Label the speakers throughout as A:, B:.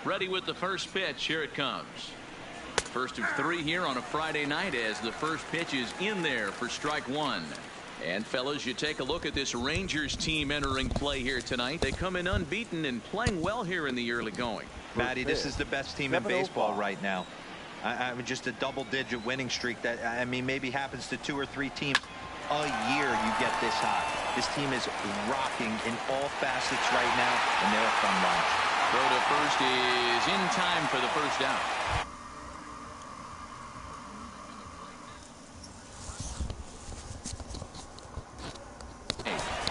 A: Ready with the first pitch. Here it comes. First of 3 here on a Friday night as the first pitch is in there for strike one. And fellas, you take a look at this Rangers team entering play here tonight. They come in unbeaten and playing well here in the early going.
B: Matty, this is the best team in baseball right now. I mean, just a double-digit winning streak that, I mean, maybe happens to 2 or 3 teams a year. You get this hot. This team is rocking in all facets right now, and they're a fun bunch.
A: Throw to first is in time for the first out.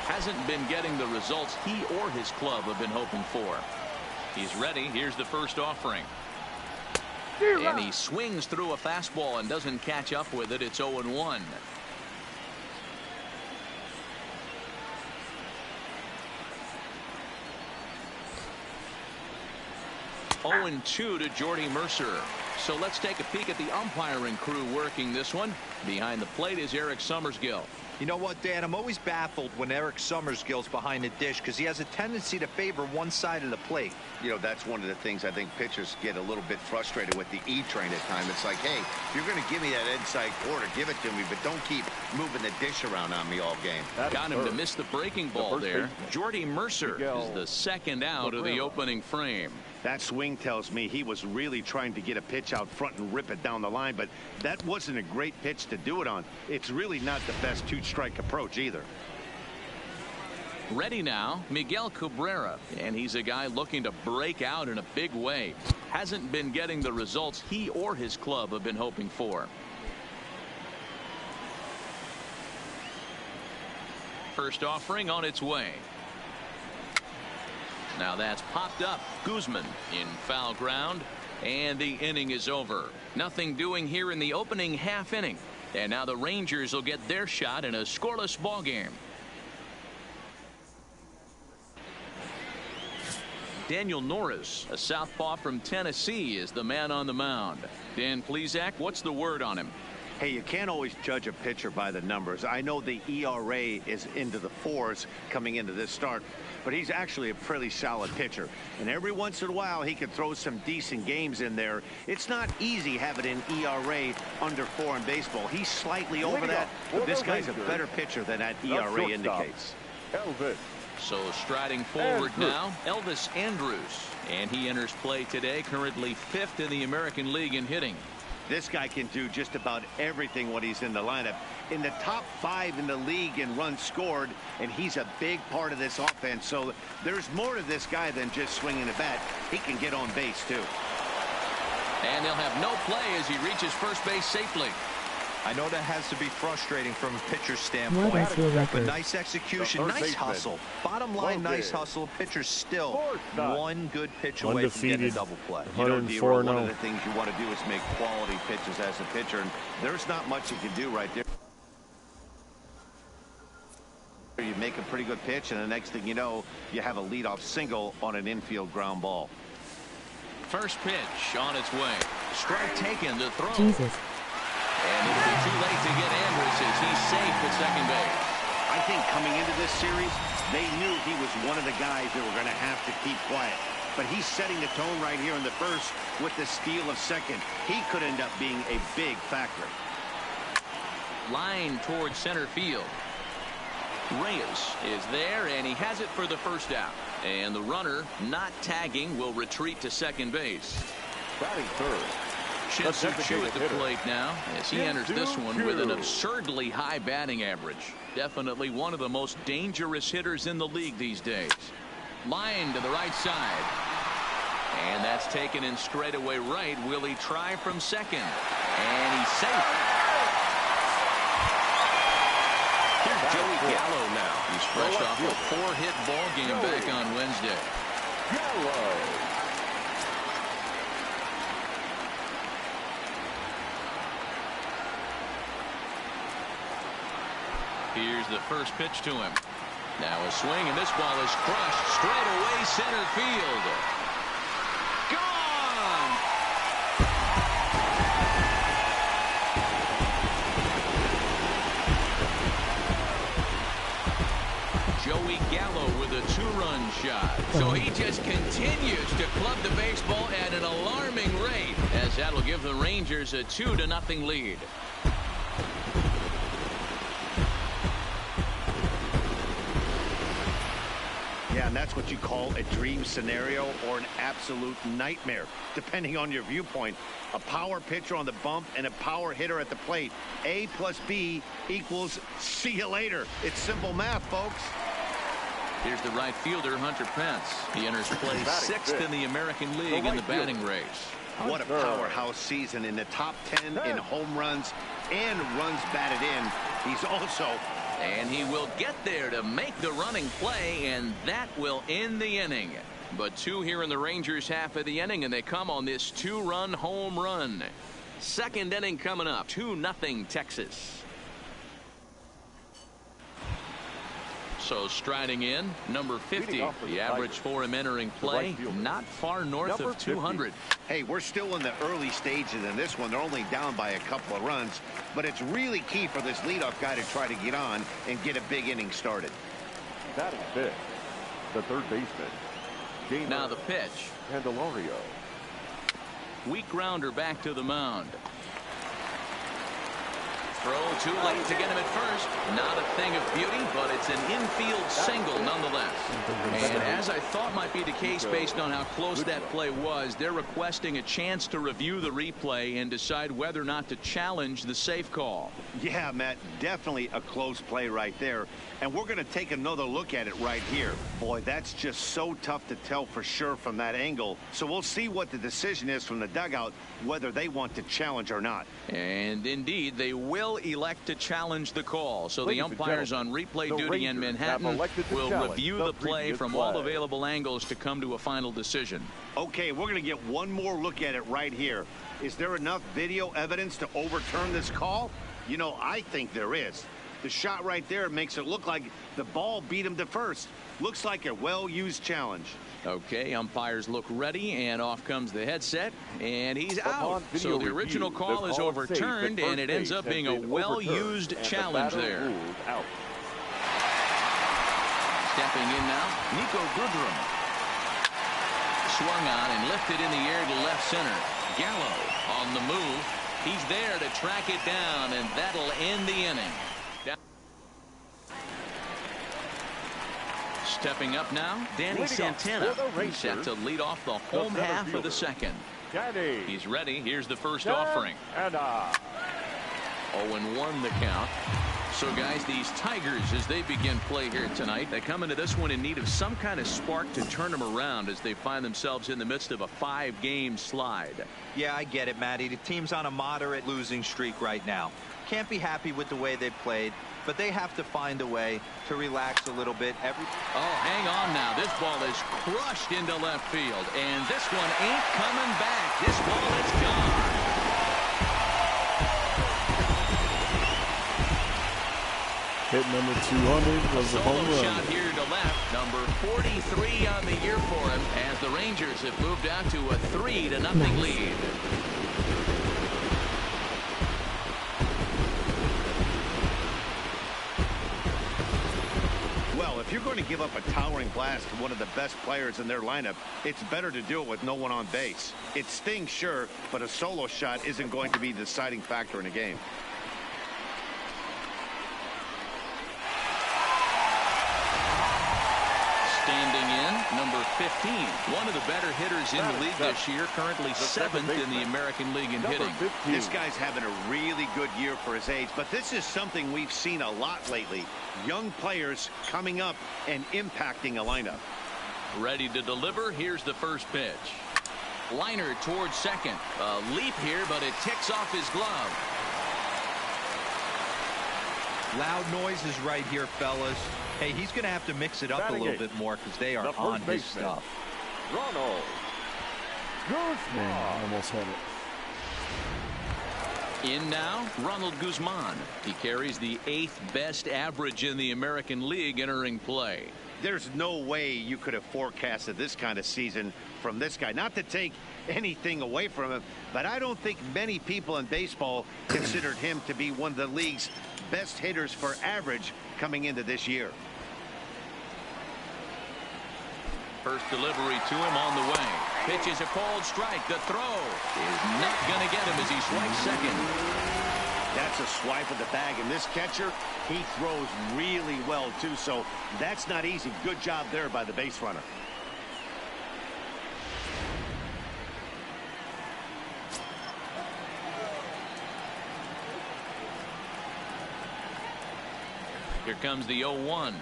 A: Hasn't been getting the results he or his club have been hoping for. He's ready. Here's the first offering. And he swings through a fastball and doesn't catch up with it. It's 0-1. 0-2 to Jordy Mercer. So let's take a peek at the umpiring crew working this one. Behind the plate is Eric Summersgill.
B: You know what, Dan? I'm always baffled when Eric Summersgill's behind the dish because he has a tendency to favor one side of the plate.
C: You know, that's one of the things I think pitchers get a little bit frustrated with the E-train at times. It's like, hey, if you're going to give me that inside corner, give it to me, but don't keep moving the dish around on me all game.
A: Got him to miss the breaking ball there. Jordy Mercer is the second out of the opening frame.
D: That swing tells me he was really trying to get a pitch out front and rip it down the line, but that wasn't a great pitch to do it on. It's really not the best two-strike approach either.
A: Ready now, Miguel Cabrera, and he's a guy looking to break out in a big way. Hasn't been getting the results he or his club have been hoping for. First offering on its way. Now that's popped up. Guzman in foul ground, and the inning is over. Nothing doing here in the opening half inning. And now the Rangers will get their shot in a scoreless ball game. Daniel Norris, a southpaw from Tennessee, is the man on the mound. Dan Plesac, what's the word on him?
D: Hey, you can't always judge a pitcher by the numbers. I know the ERA is into the 4s coming into this start, but he's actually a pretty solid pitcher. And every once in a while, he can throw some decent games in there. It's not easy having an ERA under 4 in baseball. He's slightly over that, but this guy's a better pitcher than that ERA indicates.
A: So striding forward now, Elvis Andrus. And he enters play today, currently 5th in the American League in hitting.
D: This guy can do just about everything when he's in the lineup. In the top 5 in the league in runs scored, and he's a big part of this offense. So there's more to this guy than just swinging a bat. He can get on base, too.
A: And he'll have no play as he reaches first base safely.
B: I know that has to be frustrating from a pitcher's standpoint, but nice execution, nice hustle. Bottom line, nice hustle. Pitcher's still one good pitch away from getting a double play.
C: One of the things you want to do is make quality pitches as a pitcher, and there's not much you can do right there. You make a pretty good pitch, and the next thing you know, you have a leadoff single on an infield ground ball.
A: First pitch on its way. Strike taken to throw.
E: Jesus.
A: And it'll be too late to get Andrus as he's safe at second base.
D: I think coming into this series, they knew he was one of the guys that were going to have to keep quiet. But he's setting the tone right here in the first with the steal of second. He could end up being a big factor.
A: Line towards center field. Reyes is there, and he has it for the first out. And the runner, not tagging, will retreat to second base.
F: Batting third.
A: Shin-Soo Choo at the plate now as he enters this one with an absurdly high batting average. Definitely one of the most dangerous hitters in the league these days. Line to the right side. And that's taken in straightaway right. Will he try from second? And he's safe. Here's Joey Gallo now. He's fresh off a 4-hit ball game back on Wednesday.
F: Gallo.
A: Here's the first pitch to him. Now a swing, and this ball is crushed straight away center field. Gone! Joey Gallo with a 2-run shot. So he just continues to club the baseball at an alarming rate, as that'll give the Rangers a 2-0 lead.
D: Yeah, and that's what you call a dream scenario or an absolute nightmare, depending on your viewpoint. A power pitcher on the bump and a power hitter at the plate. A plus B equals see you later. It's simple math, folks.
A: Here's the right fielder, Hunter Pence. He enters play 6th in the American League in the batting race.
D: What a powerhouse season in the top 10 in home runs and runs batted in. He's also...
A: And he will get there to make the running play, and that will end the inning. But 2 here in the Rangers half of the inning, and they come on this 2-run home run. Second inning coming up, 2-0 Texas. So striding in, number 50. The average for him entering play, not far north of 200.
D: Hey, we're still in the early stages in this one. They're only down by a couple of runs, but it's really key for this leadoff guy to try to get on and get a big inning started.
F: Batting fifth, the third baseman.
A: Now the pitch.
F: Candelario.
A: Weak grounder back to the mound. Throw too late to get him at first. Not a thing of beauty, but it's an infield single nonetheless. And as I thought might be the case based on how close that play was, they're requesting a chance to review the replay and decide whether or not to challenge the safe call.
D: Yeah, Matt, definitely a close play right there. And we're going to take another look at it right here. Boy, that's just so tough to tell for sure from that angle. So we'll see what the decision is from the dugout, whether they want to challenge or not.
A: And indeed, they will elect to challenge the call. So the umpires on replay duty in Manhattan will review the play from all available angles to come to a final decision.
D: Okay, we're going to get one more look at it right here. Is there enough video evidence to overturn this call? You know, I think there is. The shot right there makes it look like the ball beat him to first. Looks like a well-used challenge.
A: Okay, umpires look ready, and off comes the headset, and he's out. So the original call is overturned, and it ends up being a well-used challenge there. Stepping in now, Niko Goodrum. Swung on and lifted in the air to left center. Gallo on the move. He's there to track it down, and that'll end the inning. Stepping up now, Danny Santana. He's set to lead off the home half of the second. He's ready. Here's the first offering. 0-1 the count. So, guys, these Tigers, as they begin play here tonight, they come into this one in need of some kind of spark to turn them around as they find themselves in the midst of a 5-game slide.
B: Yeah, I get it, Matty. The team's on a moderate losing streak right now. Can't be happy with the way they played, but they have to find a way to relax a little bit.
A: Oh, hang on now. This ball is crushed into left field, and this one ain't coming back. This ball is gone.
E: Hit number 200 was the home run.
A: Shot here to left, number 43 on the year for him, as the Rangers have moved out to a 3-0 lead.
D: Well, if you're going to give up a towering blast to one of the best players in their lineup, it's better to do it with no one on base. It stings, sure, but a solo shot isn't going to be the deciding factor in a game.
A: Standing in, number 15, one of the better hitters in the league this year, currently 7th in the American League in hitting.
D: This guy's having a really good year for his age, but this is something we've seen a lot lately. Young players coming up and impacting a lineup.
A: Ready to deliver. Here's the first pitch. Liner towards second. A leap here, but it ticks off his glove.
B: Loud noises right here, fellas. Hey, he's going to have to mix it up a little bit more because they are on his stuff.
F: Ronald Guzman.
E: Man, almost had it.
A: In now, Ronald Guzman. He carries the 8th best average in the American League entering play.
D: There's no way you could have forecasted this kind of season from this guy. Not to take anything away from him, but I don't think many people in baseball considered him to be one of the league's best hitters for average coming into this year.
A: First delivery to him on the way. Pitch is a cold strike. The throw is not going to get him as he swipes second.
D: That's a swipe of the bag, and this catcher, he throws really well too, so that's not easy. Good job there by the base runner.
A: Here comes the 0-1.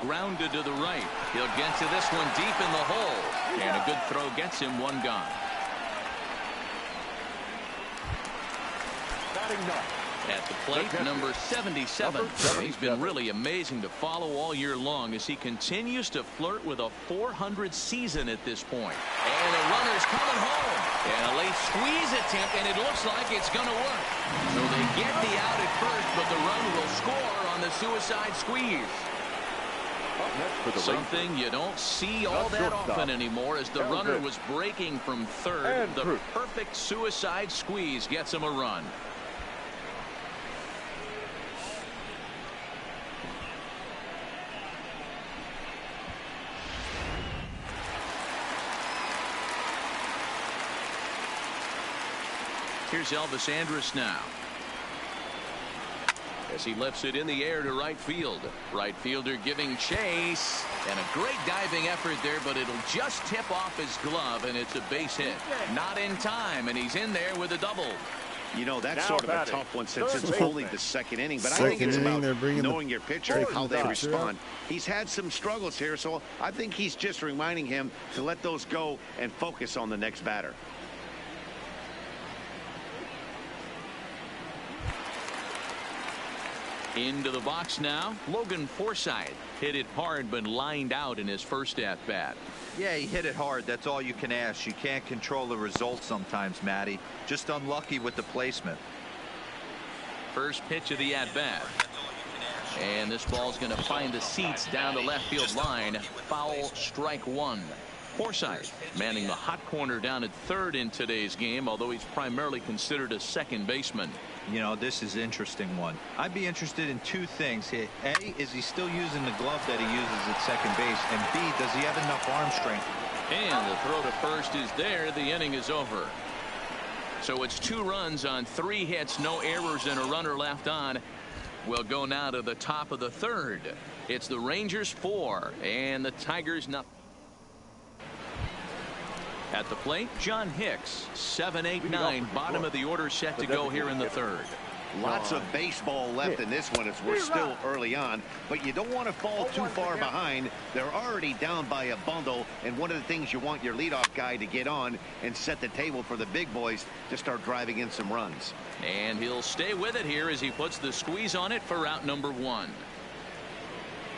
A: Grounded to the right. He'll get to this one deep in the hole. And a good throw gets him one gone. At the plate, number 77. He's been really amazing to follow all year long as he continues to flirt with a .400 season at this point. And the runner's coming home. And a late squeeze attempt, and it looks like it's going to work. So they get the out at first, but the run will score on the suicide squeeze. Something you don't see all that often anymore as the runner was breaking from third. The perfect suicide squeeze gets him a run. Here's Elvis Andrus now, as he lifts it in the air to right field. Right fielder giving chase, and a great diving effort there, but it'll just tip off his glove, and it's a base hit. Not in time, and he's in there with a double.
D: You know, that's sort of a tough one since it's only the second inning, but I think it's about knowing your pitcher and how they respond. He's had some struggles here, so I think he's just reminding him to let those go and focus on the next batter.
A: Into the box now, Logan Forsythe hit it hard but lined out in his first at bat.
B: Yeah, he hit it hard. That's all you can ask. You can't control the result sometimes, Matty. Just unlucky with the placement.
A: First pitch of the at bat. And this ball's going to find the seats down the left field line. Foul, strike one. Forsythe manning the hot corner down at third in today's game, although he's primarily considered a second baseman.
B: You know, this is an interesting one. I'd be interested in two things here. A, is he still using the glove that he uses at second base? And B, does he have enough arm strength?
A: And the throw to first is there. The inning is over. So it's 2 runs on 3 hits, no errors, and a runner left on. We'll go now to the top of the third. It's the Rangers 4 and the Tigers nothing. At the plate, John Hicks, 7, 8, 9, bottom of the order set to go here in the third.
D: Lots of baseball left in this one as we're still early on, but you don't want to fall too far behind. They're already down by a bundle, and one of the things you want your leadoff guy to get on and set the table for the big boys to start driving in some runs.
A: And he'll stay with it here as he puts the squeeze on it for out number 1.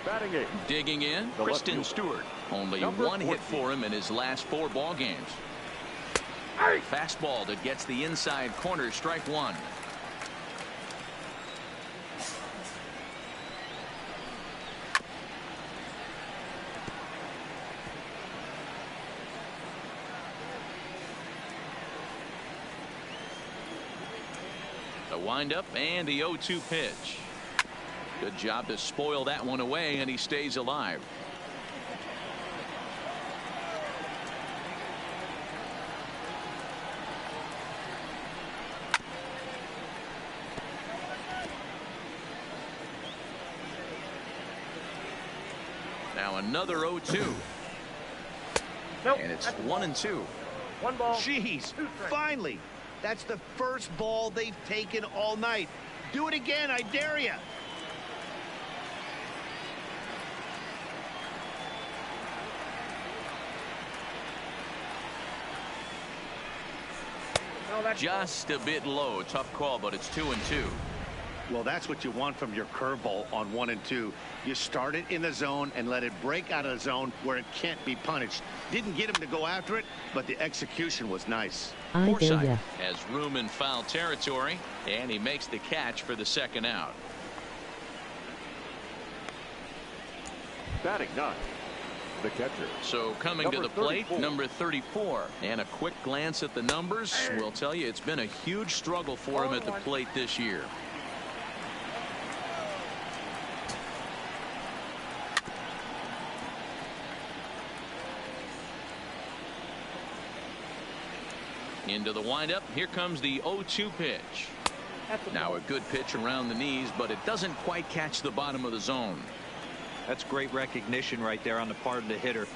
F: Batting 8.
A: Digging in, Kristen Stewart. Only one hit for him in his last 4 ball games. Fastball that gets the inside corner, strike 1. The windup and the 0-2 pitch. Good job to spoil that one away, and he stays alive. Now another 0-2. And it's 1-2.
F: 1 ball.
D: Jeez, finally. That's the first ball they've taken all night. Do it again, I dare you.
A: Just a bit low. Tough call, but it's 2-2.
D: Well, that's what you want from your curveball on 1 and 2. You start it in the zone and let it break out of the zone where it can't be punished. Didn't get him to go after it, but the execution was nice.
A: Forsythe has room in foul territory, and he makes the catch for the second out.
F: Batting 9. The catcher.
A: So coming to the plate, number 34. And a quick glance at the numbers will tell you it's been a huge struggle for him at the plate this year. Into the windup. Here comes the 0-2 pitch. Now a good pitch around the knees, but it doesn't quite catch the bottom of the zone.
B: That's great recognition right there on the part of the hitter.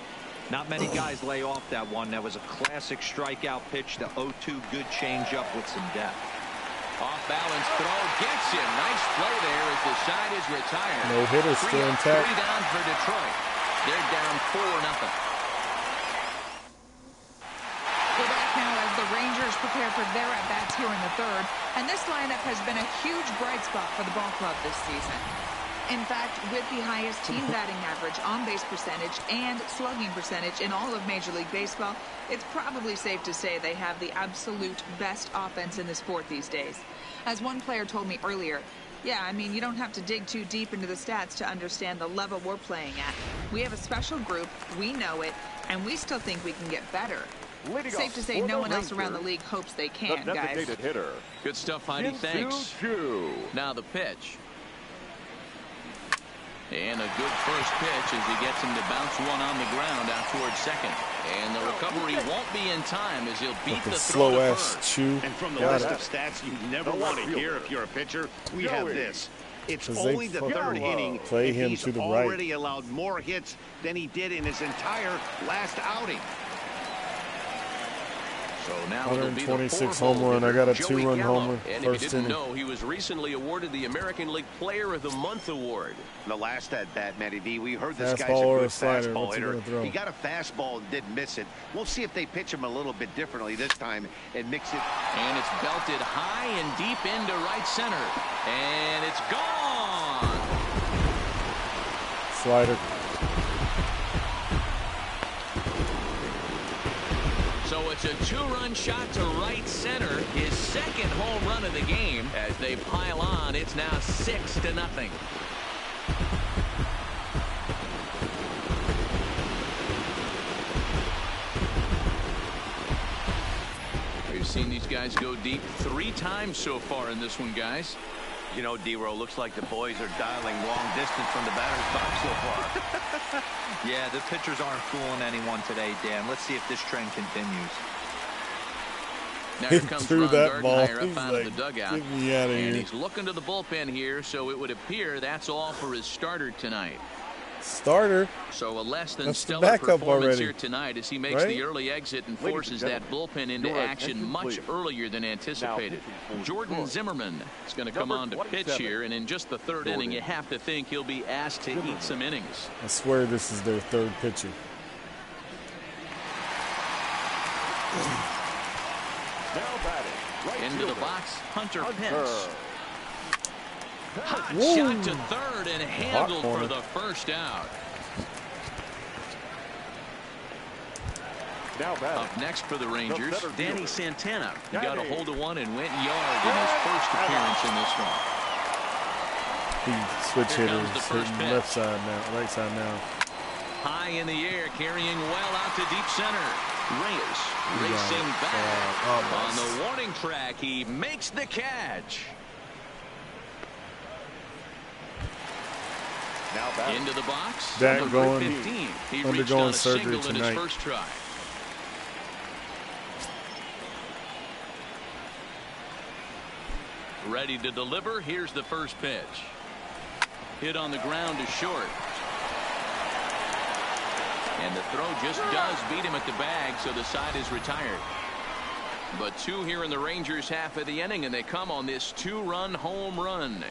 B: Not many guys lay off that one. That was a classic strikeout pitch. The 0-2 good changeup with some depth.
A: Off balance throw gets him. Nice play there as the side is retired.
E: No hitter still intact.
A: 3 down for Detroit. They're down 4-0.
G: We're back now as the Rangers prepare for their at-bats here in the third. And this lineup has been a huge bright spot for the ball club this season. In fact, with the highest team batting average, on-base percentage, and slugging percentage in all of Major League Baseball, it's probably safe to say they have the absolute best offense in the sport these days. As one player told me earlier, yeah, I mean, you don't have to dig too deep into the stats to understand the level we're playing at. We have a special group, we know it, and we still think we can get better. Safe to say no one else around the league hopes they can, guys.
F: Hitter.
A: Good stuff, Heidi. Thanks. Now the pitch. And a good first pitch as he gets him to bounce one on the ground out towards second. And the recovery won't be in time as he'll beat the throw to first.
E: Chew.
D: And from the list of stats you never want to hear if you're a pitcher, we have this. It's only the third inning,
E: play him
D: he's
E: to the
D: already
E: right.
D: allowed more hits than he did in his entire last outing.
A: So now
E: 126 home run. I got a 2-run homer.
H: And if you didn't know, he was recently awarded the American League Player of the Month award.
D: The last at bat, Matty V, we heard this guy's a
E: Fastball or
D: good
E: a slider?
D: fastball
E: What's he
D: hitter.
E: gonna throw?
D: He got a fastball and didn't miss it. We'll see if they pitch him a little bit differently this time and mix it.
A: And it's belted high and deep into right center. And it's gone.
E: Slider.
A: So it's a 2-run shot to right center, his second home run of the game. As they pile on, it's now 6-0. We've seen these guys go deep 3 times so far in this one, guys.
D: You know, D-Row, looks like the boys are dialing long distance from the batter's box so far.
B: Yeah, the pitchers aren't fooling anyone today, Dan. Let's see if this trend continues.
A: Now
E: He
A: here comes
E: threw
A: Ron
E: that ball.
A: Gardenhire
E: He's
A: up out of
E: like,
A: the dugout.
E: "Get me outta
A: and
E: here."
A: he's looking to the bullpen here, so it would appear that's all for his starter tonight.
E: Starter.
A: So a less than
E: That's the
A: stellar
E: backup
A: performance
E: already.
A: here tonight as he makes
E: Right?
A: the early exit and
F: Ladies
A: forces
F: and
A: that bullpen into
F: your
A: action
F: attention,
A: much
F: please.
A: earlier than anticipated.
F: pitching for
A: Jordan
F: Detroit.
A: Zimmerman is going to come
F: Number
A: on to pitch
F: 27,
A: here, and in just the third
F: Jordan.
A: inning, you have to think he'll be asked to eat some innings.
E: I swear this is their third pitcher.
F: Now batting. Right
A: Into the
F: fielder,
A: box, Hunter
F: Hunter.
A: Pence. Hot
E: Woo.
A: shot to third and handled for
E: corner.
A: the first out.
F: Now batting.
A: Up next for the Rangers,
F: center
A: Danny
F: fielder.
A: Santana. He got a
F: Danny.
A: hold of one and went yard in his first appearance in this one.
E: He switch
A: Here
E: hitters
A: comes the first
E: hitting
A: pitch.
E: left side now, right side now.
A: High in the air, carrying well out to deep center. Reyes racing back. On the warning track, he makes the catch.
F: Now batting.
A: Into the box.
E: Dak
A: number
E: going-
A: 15. He reached
E: undergoing
A: on a
E: surgery
A: single in his
E: tonight.
A: first try. Ready to deliver. Here's the first pitch. Hit on the ground to short. And the throw just does beat him at the bag, so the side is retired. But 2 here in the Rangers half of the inning, and they come on this 2-run home run.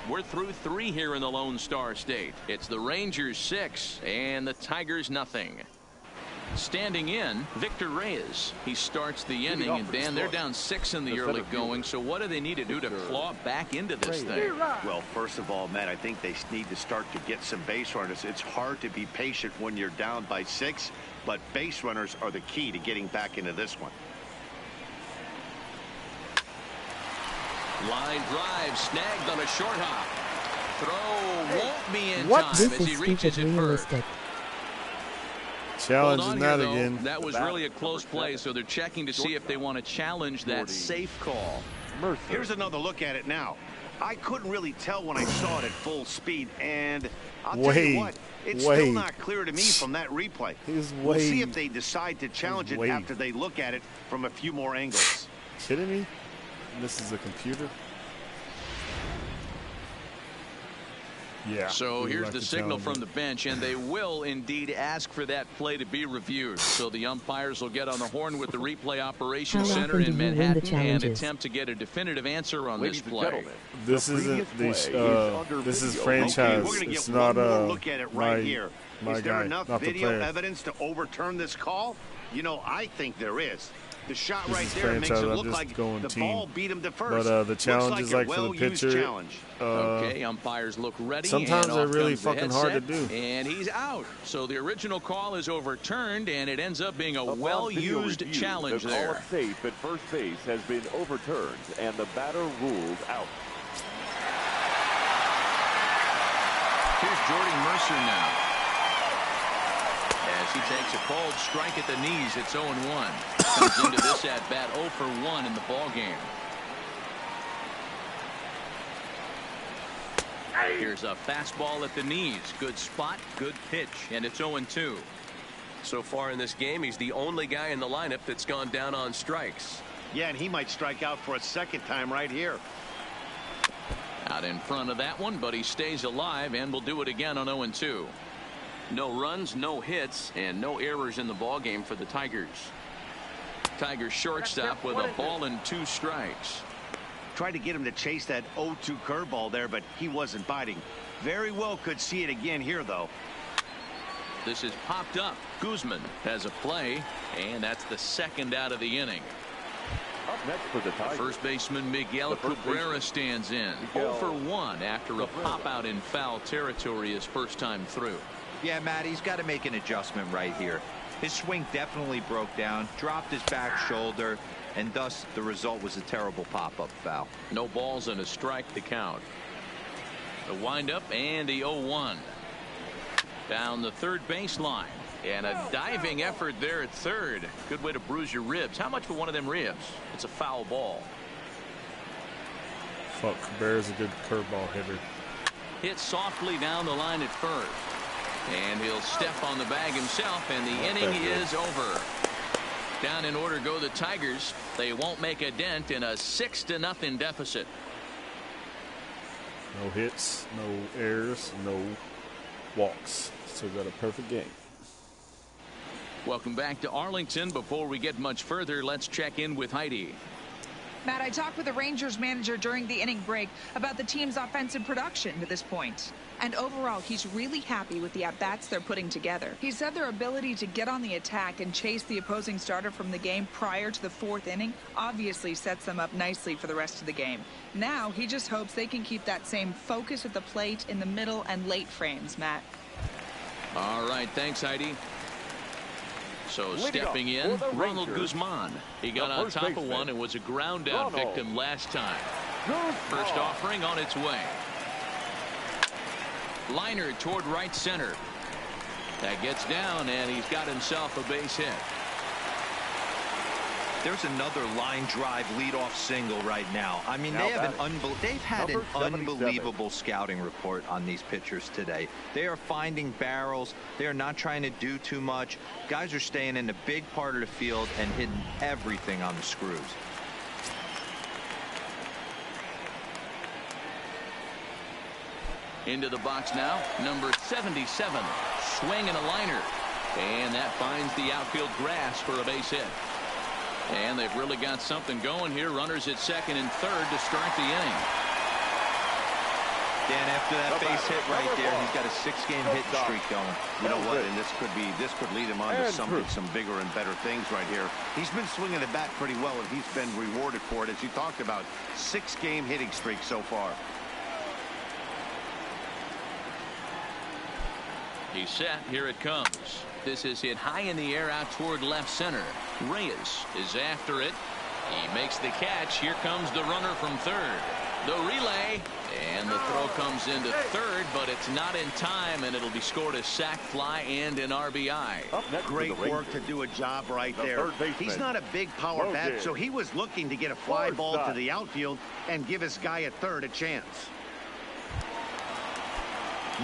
A: We're through 3 here in the Lone Star State. It's the Rangers 6 and the Tigers nothing. Standing in, Victor Reyes. He starts the inning, and Dan, they're down 6 in the early going. So what do they need to do to claw back into this thing?
D: Well, first of all, Matt, I think they need to start to get some base runners. It's hard to be patient when you're down by 6, but base runners are the key to getting back into this one.
A: Line drive snagged on a short hop. Throw won't be in
E: What?
A: time
E: This
A: as he reaches it first.
E: Challenging
A: Hold on
E: that
A: here, though.
E: again.
A: That was really a close play, so they're checking to see if they want to challenge that safe call.
F: Mercer.
D: Here's another look at it now. I couldn't really tell when I saw it at full speed, and I'll tell you what, it's still not clear to me from that replay. We'll see if they decide to challenge it after they look at it from a few more angles.
E: Kidding me? This is a computer? Yeah.
A: So here's the signal from the bench, and they will indeed ask for that play to be reviewed. So the umpires will get on the horn with the replay operations center in Manhattan and attempt to get a definitive answer on this play.
E: This isn't this is franchise.
D: We're going to
E: it's
D: get
E: not
D: one more look at it right here.
E: Is there
D: enough video evidence to overturn this call? You know, I think there is. The shot right there makes it look like the ball beat him to first.
E: But the challenge is like for the pitcher.
A: Okay, umpires look ready.
E: Sometimes they're really fucking hard to do.
A: And he's out. So the original call is overturned, and it ends up being a well-used challenge there.
F: The call safe at first base has been overturned, and the batter ruled out.
A: Here's Jordy Mercer now. As he takes a cold strike at the knees, it's 0-1. Comes into this at-bat 0 for 1 in the ballgame. Here's a fastball at the knees. Good spot, good pitch, and it's 0-2.
H: So far in this game, he's the only guy in the lineup that's gone down on strikes.
D: Yeah, and he might strike out for a second time right here.
A: Out in front of that one, but he stays alive and will do it again on 0-2. No runs, no hits, and no errors in the ballgame for the Tigers. Tigers shortstop with a ball and 2 strikes.
D: Tried to get him to chase that 0-2 curveball there, but he wasn't biting. Very well could see it again here, though.
A: This is popped up. Guzman has a play, and that's the second out of the inning.
F: Up next for the Tigers,
A: first baseman Miguel Cabrera stands in. 0 for 1 after a pop out in foul territory his first time through.
B: Yeah, Matt, he's got to make an adjustment right here. His swing definitely broke down, dropped his back shoulder, and thus the result was a terrible pop-up foul.
A: No balls and a strike to count. The windup and the 0-1. Down the third baseline. And a diving effort there at third. Good way to bruise your ribs. How much for one of them ribs? It's a foul ball.
E: Fuck, Cabrera's a good curveball hitter.
A: Hit softly down the line at first. And he'll step on the bag himself, and the inning is over. Down in order go the Tigers. They won't make a dent in a 6-0 deficit.
E: No hits, no errors, no walks. Still got a perfect game.
A: Welcome back to Arlington. Before we get much further, let's check in with Heidi.
G: Matt, I talked with the Rangers manager during the inning break about the team's offensive production to this point. And overall, he's really happy with the at-bats they're putting together. He said their ability to get on the attack and chase the opposing starter from the game prior to the 4th inning obviously sets them up nicely for the rest of the game. Now, he just hopes they can keep that same focus at the plate in the middle and late frames, Matt.
A: All right, thanks, Heidi. So stepping in, Ronald Guzman. He got on top of one and was a ground out victim last time. First offering on its way. Liner toward right center. That gets down, and he's got himself a base hit.
B: There's another line drive leadoff single right now. I mean, they've had an unbelievable scouting report on these pitchers today. They are finding barrels. They are not trying to do too much. Guys are staying in the big part of the field and hitting everything on the screws.
A: Into the box now, number 77. Swing and a liner. And that finds the outfield grass for a base hit. And they've really got something going here. Runners at second and third to start the inning.
B: Dan, after that base hit right there, he's got a 6-game hit streak going.
D: You know what? And this could lead him on to some bigger and better things right here. He's been swinging the bat pretty well, and he's been rewarded for it, as you talked about. 6-game hitting streak so far.
A: He's set. Here it comes. This is hit high in the air out toward left center. Reyes is after it. He makes the catch. Here comes the runner from third. The relay. And the throw comes into third, but it's not in time, and it'll be scored as sac fly and an RBI.
D: Great work to do a job right there. He's not a big power bat, so he was looking to get a fly ball to the outfield and give his guy at third a chance.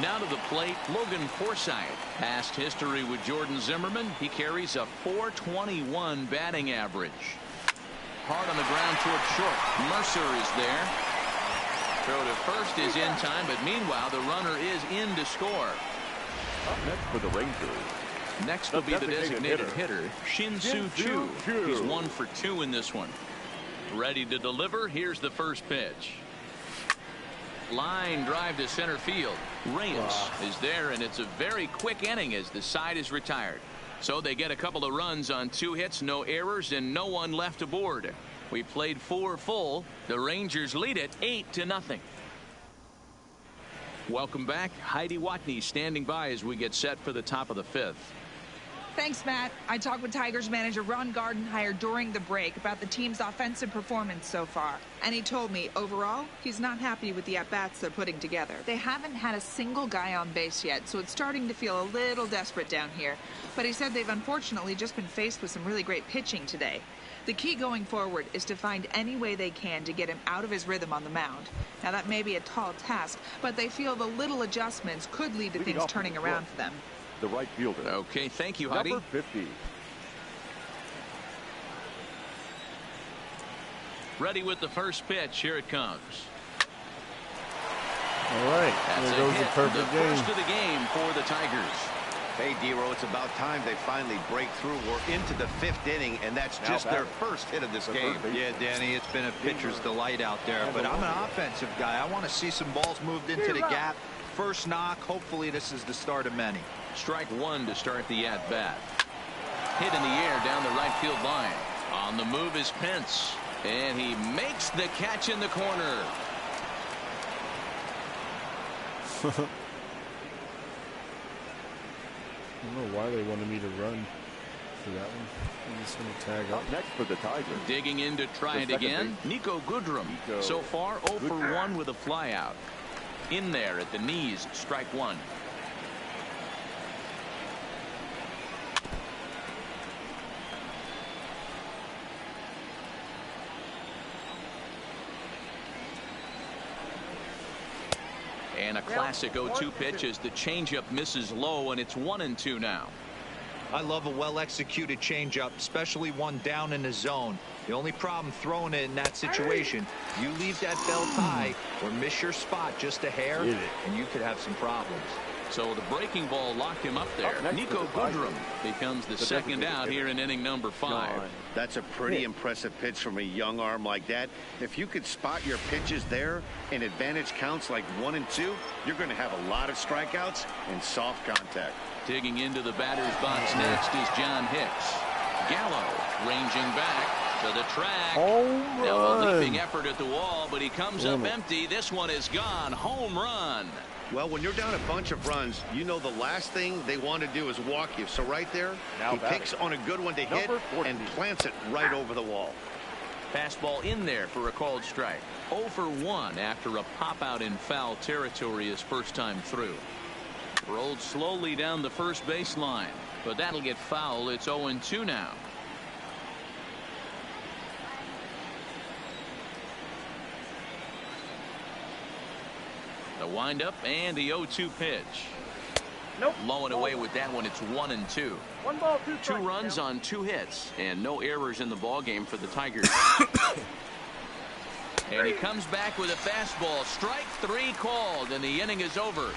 A: Now to the plate, Logan Forsythe. Past history with Jordan Zimmermann. He carries a .421 batting average. Hard on the ground toward short. Mercer is there. Throw to first is in time, but meanwhile the runner is in to score.
F: Up next for the Rangers.
A: Next will be the designated hitter, Shin-Soo Choo. He's 1 for 2 in this one. Ready to deliver. Here's the first pitch. Line drive to center field. Reyes is there, and it's a very quick inning as the side is retired. So they get a couple of runs on 2 hits, no errors, and no one left aboard. We played 4 full. The Rangers lead it 8-0. Welcome back. Heidi Watney standing by as we get set for the top of the 5th.
G: Thanks, Matt. I talked with Tigers manager Ron Gardenhire during the break about the team's offensive performance so far. And he told me, overall, he's not happy with the at-bats they're putting together. They haven't had a single guy on base yet, so it's starting to feel a little desperate down here. But he said they've unfortunately just been faced with some really great pitching today. The key going forward is to find any way they can to get him out of his rhythm on the mound. Now, that may be a tall task, but they feel the little adjustments could lead to things turning around for them.
F: The right fielder.
A: Okay, thank you, Heidi.
F: Number 50.
A: Ready with the first pitch. Here it comes.
E: All right,
A: That's
E: there goes the perfect game.
A: First of the game for the Tigers.
D: Hey, D-Row, it's about time they finally break through. We're into the 5th inning, and that's just their first hit of this game.
B: Yeah, Danny, it's been a pitcher's delight out there, but I'm an offensive guy. I want to see some balls moved into the gap. First knock. Hopefully this is the start of many.
A: Strike 1 to start the at-bat. Hit in the air down the right field line. On the move is Pence, and he makes the catch in the corner.
E: I don't know why they wanted me to run for that one. I'm just going to tag up.
F: Next for the Tigers.
A: Digging in to try it again. Nico Goodrum. So far 0 for 1 with a flyout. In there at the knees. Strike 1. And a classic 0-2 pitch as the changeup misses low, and it's 1-2 now.
B: I love a well-executed changeup, especially one down in the zone. The only problem throwing it in that situation, you leave that belt high or miss your spot just a hair, and you could have some problems.
A: So the breaking ball locked him up there. Nico Goodrum becomes the second out here in inning number 5.
D: That's a pretty impressive pitch from a young arm like that. If you could spot your pitches there and advantage counts like 1 and 2, you're going to have a lot of strikeouts and soft contact.
A: Digging into the batter's box next is John Hicks. Gallo ranging back to the track. Now a leaping effort at the wall, but he comes up empty. This one is gone. Home run.
D: Well, when you're down a bunch of runs, you know the last thing they want to do is walk you. So right there, he picks on a good one to hit and plants it right over the wall.
A: Fastball in there for a called strike. 0 for 1 after a pop out in foul territory his first time through. Rolled slowly down the first baseline, but that'll get foul. It's 0-2 now. The windup and the 0-2 pitch. Low and away with that one. It's 1-2.
F: 1 ball, 2
A: strikes. 2 runs on 2 hits and no errors in the ball game for the Tigers. And he comes back with a fastball. Strike 3 called, and the inning is over.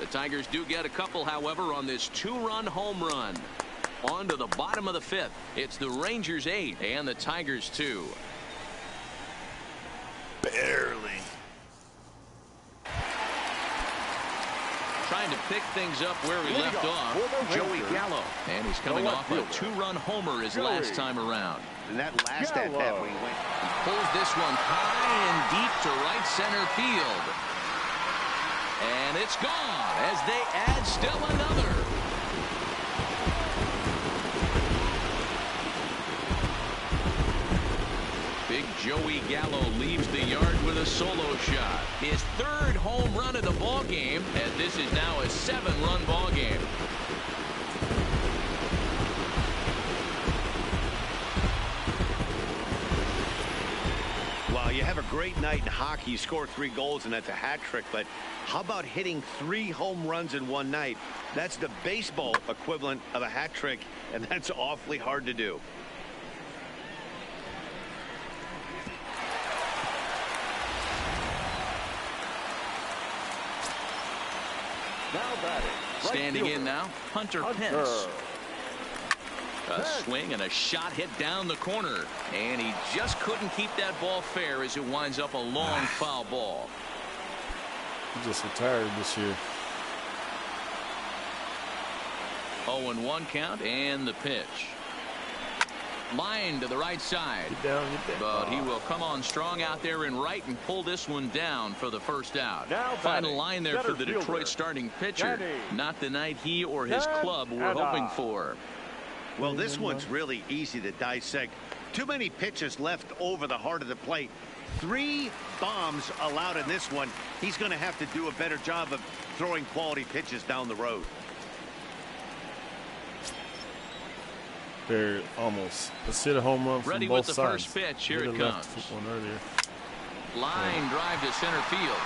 A: The Tigers do get a couple, however, on this 2-run home run. On to the bottom of the 5th. It's the Rangers 8 and the Tigers 2.
E: Barely.
A: Trying to pick things up where he left off. Joey Gallo. And he's coming off a 2-run homer his last time around.
D: And that last at bat where he went.
A: He pulls this one high and deep to right center field. And it's gone as they add still another. Big Joey Gallo leaves the yard with a solo shot. His 3rd home run of the ball game, and this is now a 7-run ball game.
D: Well, you have a great night in hockey. You score 3 goals, and that's a hat trick. But how about hitting 3 home runs in one night? That's the baseball equivalent of a hat trick, and that's awfully hard to do.
F: Now batting.
A: Standing in now, Hunter Pence. A swing and a shot hit down the corner. And he just couldn't keep that ball fair as it winds up a long foul ball.
E: He just retired this year.
A: 0-1 count and the pitch. Line to the right side.
E: Get down, get down.
A: But he will come on strong out there in right and pull this one down for the first out.
F: Now
A: Final line there for the Detroit starting pitcher. Not the night he or his club were hoping for.
D: Well, this one's really easy to dissect. Too many pitches left over the heart of the plate. 3 bombs allowed in this one. He's going to have to do a better job of throwing quality pitches down the road.
E: They're almost. Let's hit a home run from
A: Ready
E: both
A: with the
E: sides.
A: first pitch. Here
E: Hit
A: it
E: a
A: comes.
E: left one earlier.
A: Line drive to center field.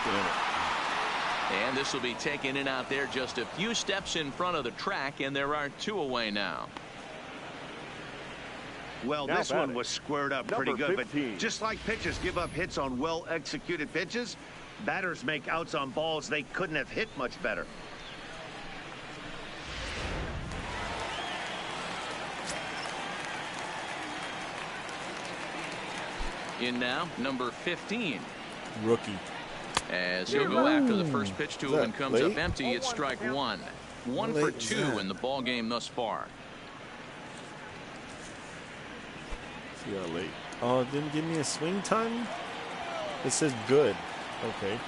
A: And this will be taken in out there just a few steps in front of the track, and there are 2 away now.
D: Well,
F: Now
D: this one was squared up pretty
F: Number
D: good,
F: 15.
D: but just like pitchers give up hits on well-executed pitches, batters make outs on balls they couldn't have hit much better.
A: In now, number 15.
E: Rookie.
A: As he'll go after the first pitch to him and comes
E: late?
A: up empty. It's strike 1. 1 for 2 in the ball game thus far.
E: See how late. Oh, it didn't give me a swing time? It says good. Okay.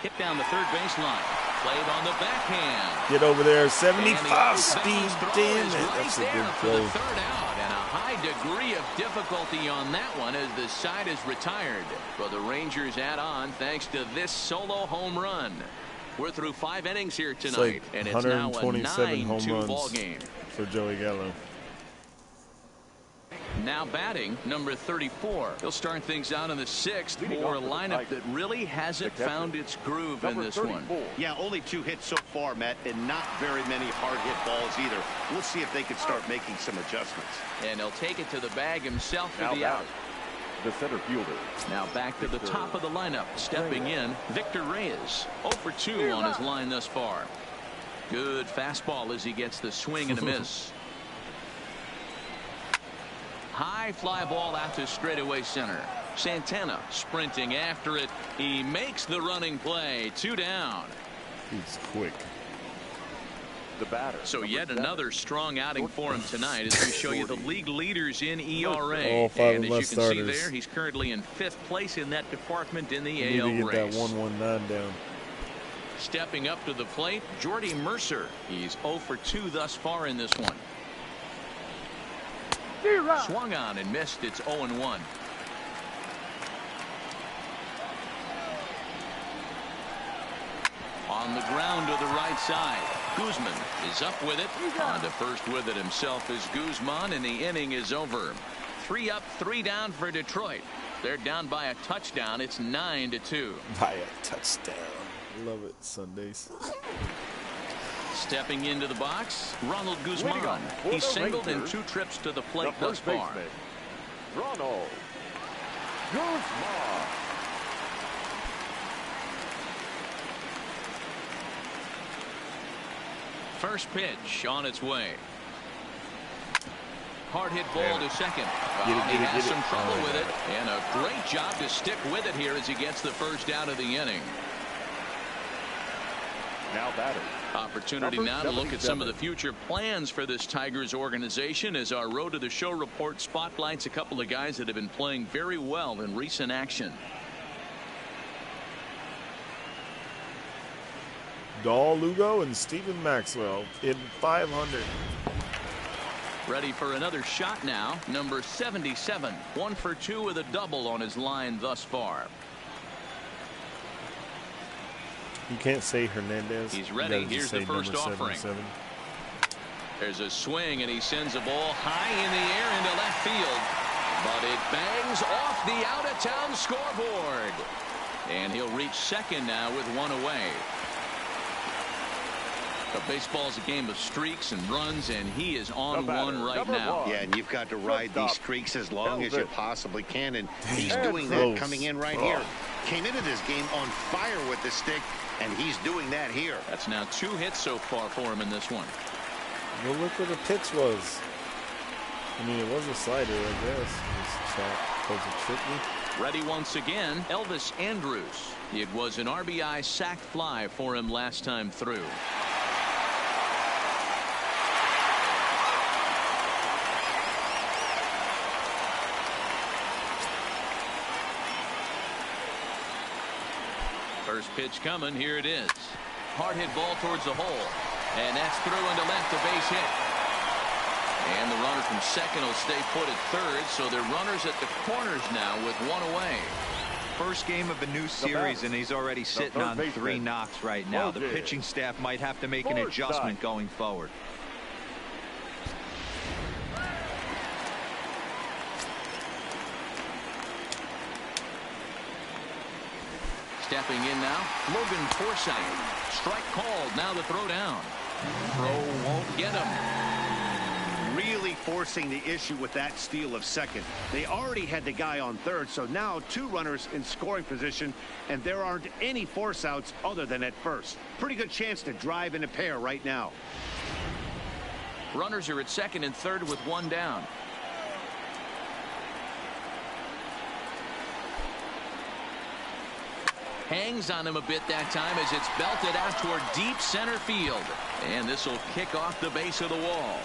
A: Hit down the third baseline. Played on the backhand.
E: Get over there.
A: And
E: 75
A: the
E: speed.
A: Bengals throw
E: Damn
A: is
E: it.
A: right
E: That's a
A: there
E: good
A: for the
E: throw.
A: 3rd out. And a high degree of difficulty on that one as the side is retired. But the Rangers add on thanks to this solo home run. We're through 5 innings here tonight.
E: Like
A: and it's now a
E: 127 home
A: 9-2 ball
E: runs
A: game.
E: for Joey Gallo.
A: Now batting, number 34. He'll start things out in the 6th
F: Leading
A: for a
F: off for the
A: lineup
F: Tigers,
A: that really hasn't
F: the catcher,
A: found its groove in
F: Number
A: this
F: 34.
A: one.
D: Yeah, only 2 hits so far, Matt, and not very many hard hit balls either. We'll see if they can start making some adjustments.
A: And he'll take it to the bag himself for
F: Now
A: the out.
F: batting. The center fielder.
A: Now back to the top of the lineup. Stepping in, Victor Reyes. 0 for 2 on his line thus far. Good fastball as he gets the swing and a miss. High fly ball out to straightaway center. Santana sprinting after it. He makes the running play. 2 down.
E: He's quick.
F: The batter.
A: So
F: number
A: yet
F: 7.
A: another strong outing for him tonight as we show you the league leaders in ERA.
E: All 5
A: And
E: of
A: as
E: my
A: you can see
E: starters.
A: there, he's currently in 5th place in that department in the
E: You need
A: AL
E: to get
A: race.
E: that 119 down.
A: Stepping up to the plate, Jordy Mercer. He's 0 for 2 thus far in this one. Swung on and missed. It's 0-1. On the ground to the right side. Guzman is up with it. On to first with it himself is Guzman, and the inning is over. 3 up, 3 down for Detroit. They're down by a touchdown. It's 9-2.
E: By a touchdown. Love it Sundays.
A: Stepping into the box, Ronald Guzman.
F: Leading off for
A: He's
F: the
A: singled in
F: Rangers,
A: 2 trips to the
F: The
A: plate thus
F: first
A: far.
F: baseman, Ronald Guzman.
A: First pitch on its way. Hard hit ball to second.
E: Get it,
A: He
E: get it,
A: has
E: get it.
A: some trouble
E: Oh,
A: with
E: yeah.
A: it. And a great job to stick with it here as he gets the first out of the inning.
F: Now batting.
A: Opportunity
F: Number
A: now to look at some of
F: 77.
A: the future plans for this Tigers organization as our Road to the Show report spotlights a couple of guys that have been playing very well in recent action.
E: Dahl Lugo and Stephen Maxwell in 500.
A: Ready for another shot now. Number 77. 1 for 2 with a double on his line thus far.
E: You can't say Hernandez.
A: He's ready. Here's the first offering. 77. There's a swing, and he sends a ball high in the air into left field. But it bangs off the out-of-town scoreboard. And he'll reach second now with one away. But baseball's a game of streaks and runs, and he is on one right now.
D: Yeah, and you've got to ride these streaks as long as you possibly can, and he's doing that coming in right here. Came into this game on fire with the stick, and he's doing that here.
A: That's now 2 hits so far for him in this one.
E: Well, look where the pitch was. I mean, it was a slider, I guess. Was it tricky?
A: Ready once again, Elvis Andrus. It was an RBI sac fly for him last time through. First pitch coming. Here it is. Hard hit ball towards the hole. And that's through into left, a base hit. And the runner from second will stay put at third. So they're runners at the corners now with one away.
B: First game of a new series, and he's already sitting on 3 knocks right now. The pitching staff might have to make an adjustment going forward.
A: Stepping in now, Logan Forsythe. Strike called. Now the throw down. Throw won't get him.
D: Really forcing the issue with that steal of second. They already had the guy on third, so now 2 runners in scoring position, and there aren't any force outs other than at first. Pretty good chance to drive in a pair right now.
A: Runners are at second and third with 1 down. Hangs on him a bit that time as it's belted out toward deep center field. And this will kick off the base of the wall.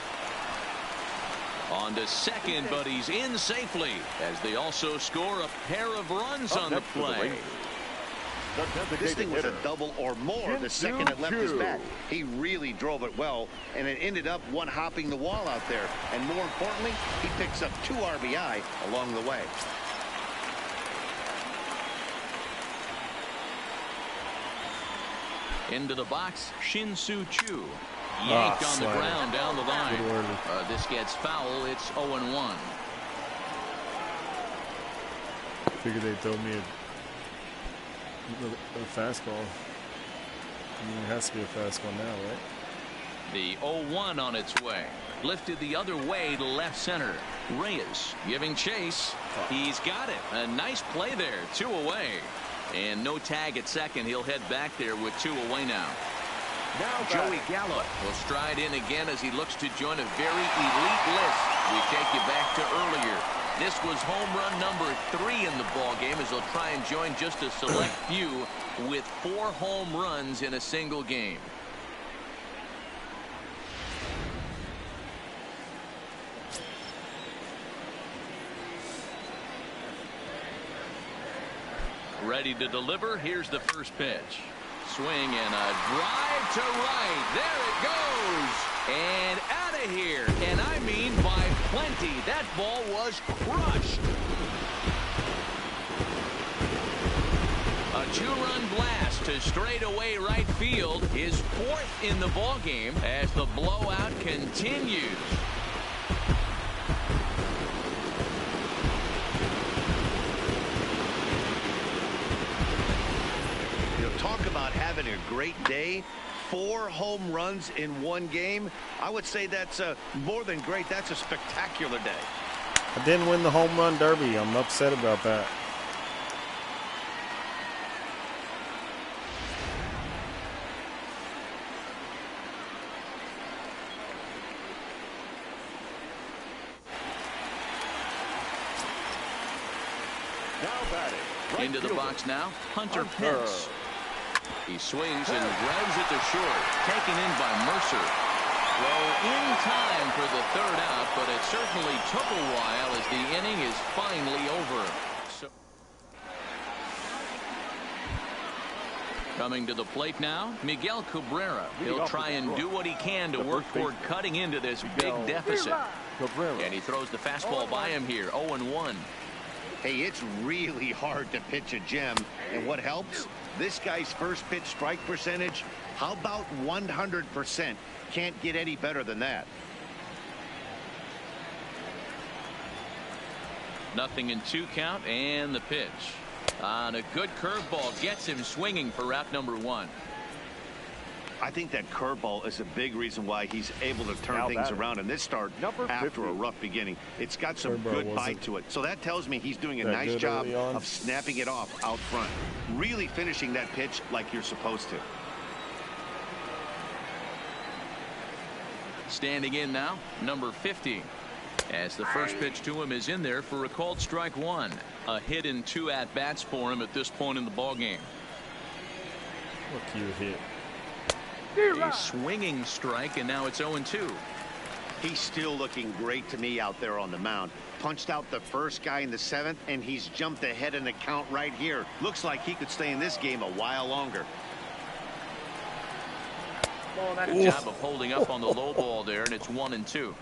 A: On to second, but he's in safely as they also score a pair of runs on the play.
D: This thing was a double or more the second it left his bat. He really drove it well, and it ended up one hopping the wall out there. And more importantly, he picks up 2 RBI along the way.
A: Into the box, Shin-Soo Choo. Yanked on the ground down the line. This gets foul. It's 0-1.
E: Figured they'd throw me a fastball. I mean, it has to be a fastball now, right?
A: The 0-1 on its way. Lifted the other way to left center. Reyes giving chase. He's got it. A nice play there. 2 away. And no tag at second. He'll head back there with 2 away now. Now Joey Gallo will stride in again as he looks to join a very elite list. We take you back to earlier. This was home run number 3 in the ball game as he'll try and join just a select few with 4 home runs in a single game. Ready to deliver. Here's the first pitch. Swing and a drive to right. There it goes. And out of here. And I mean by plenty. That ball was crushed. A 2-run blast to straightaway right field. His 4th in the ball game as the blowout continues.
D: Talk about having a great day. 4 home runs in 1 game. I would say that's more than great. That's a spectacular day.
E: I didn't win the home run derby. I'm upset about that.
F: Now batting. Right
A: Into the
F: fielder.
A: box now, Hunter Pence. He swings and grounds it to short. Taken in by Mercer. Throw in time for the 3rd out, but it certainly took a while as the inning is finally over. Coming to the plate now, Miguel Cabrera. He'll try and do what he can to work toward cutting into this big deficit. And he throws the fastball by him here, 0-1.
D: Hey, it's really hard to pitch a gem. And what helps? This guy's first pitch strike percentage, how about 100%? Can't get any better than that.
A: 0-2 count, and the pitch. On a good curveball gets him swinging for route number 1.
D: I think that curveball is a big reason why he's able to turn things around in this start after a rough beginning. It's got some good bite to it. So that tells me he's doing a nice job of snapping it off out front. Really finishing that pitch like you're supposed to.
A: Standing in now, number 50. As the first pitch to him is in there for a called strike 1. A hit in 2 at-bats for him at this point in the ballgame.
E: What cute hit.
A: A swinging strike, and now it's 0-2.
D: He's still looking great to me out there on the mound. Punched out the first guy in the 7th, and he's jumped ahead in the count right here. Looks like he could stay in this game a while longer.
A: Good job of holding up on the low ball there, and it's 1-2.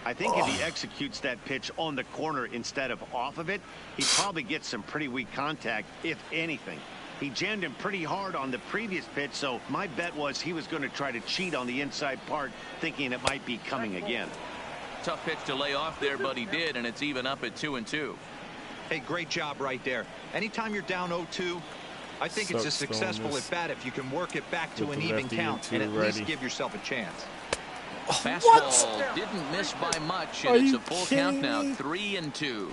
D: I think if he executes that pitch on the corner instead of off of it, he probably gets some pretty weak contact, if anything. He jammed him pretty hard on the previous pitch, so my bet was he was going to try to cheat on the inside part, thinking it might be coming again.
A: Tough pitch to lay off there, but he did, and it's even up at 2-2.
B: Hey, great job right there. Anytime you're down 0-2, I think it's a successful at bat if you can work it back to an even count and at least give yourself a chance.
A: Fastball didn't miss by much, and it's a full count now, 3-2.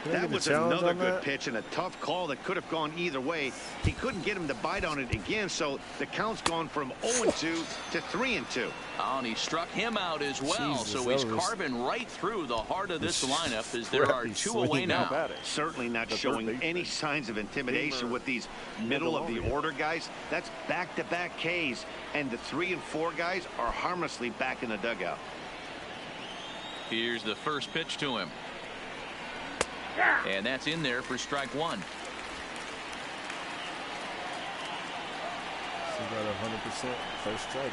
D: That was another good pitch and a tough call that could have gone either way. He couldn't get him to bite on it again, so the count's gone from 0-2 to 3-2.
A: Oh, and he struck him out as well, so he's carving right through the heart of this lineup as there are 2 away now.
D: Certainly not showing any signs of intimidation with these middle-of-the-order guys. That's back-to-back Ks, and the 3 and 4 guys are harmlessly back in the dugout.
A: Here's the first pitch to him. And that's in there for strike 1.
E: He got 100% first strike.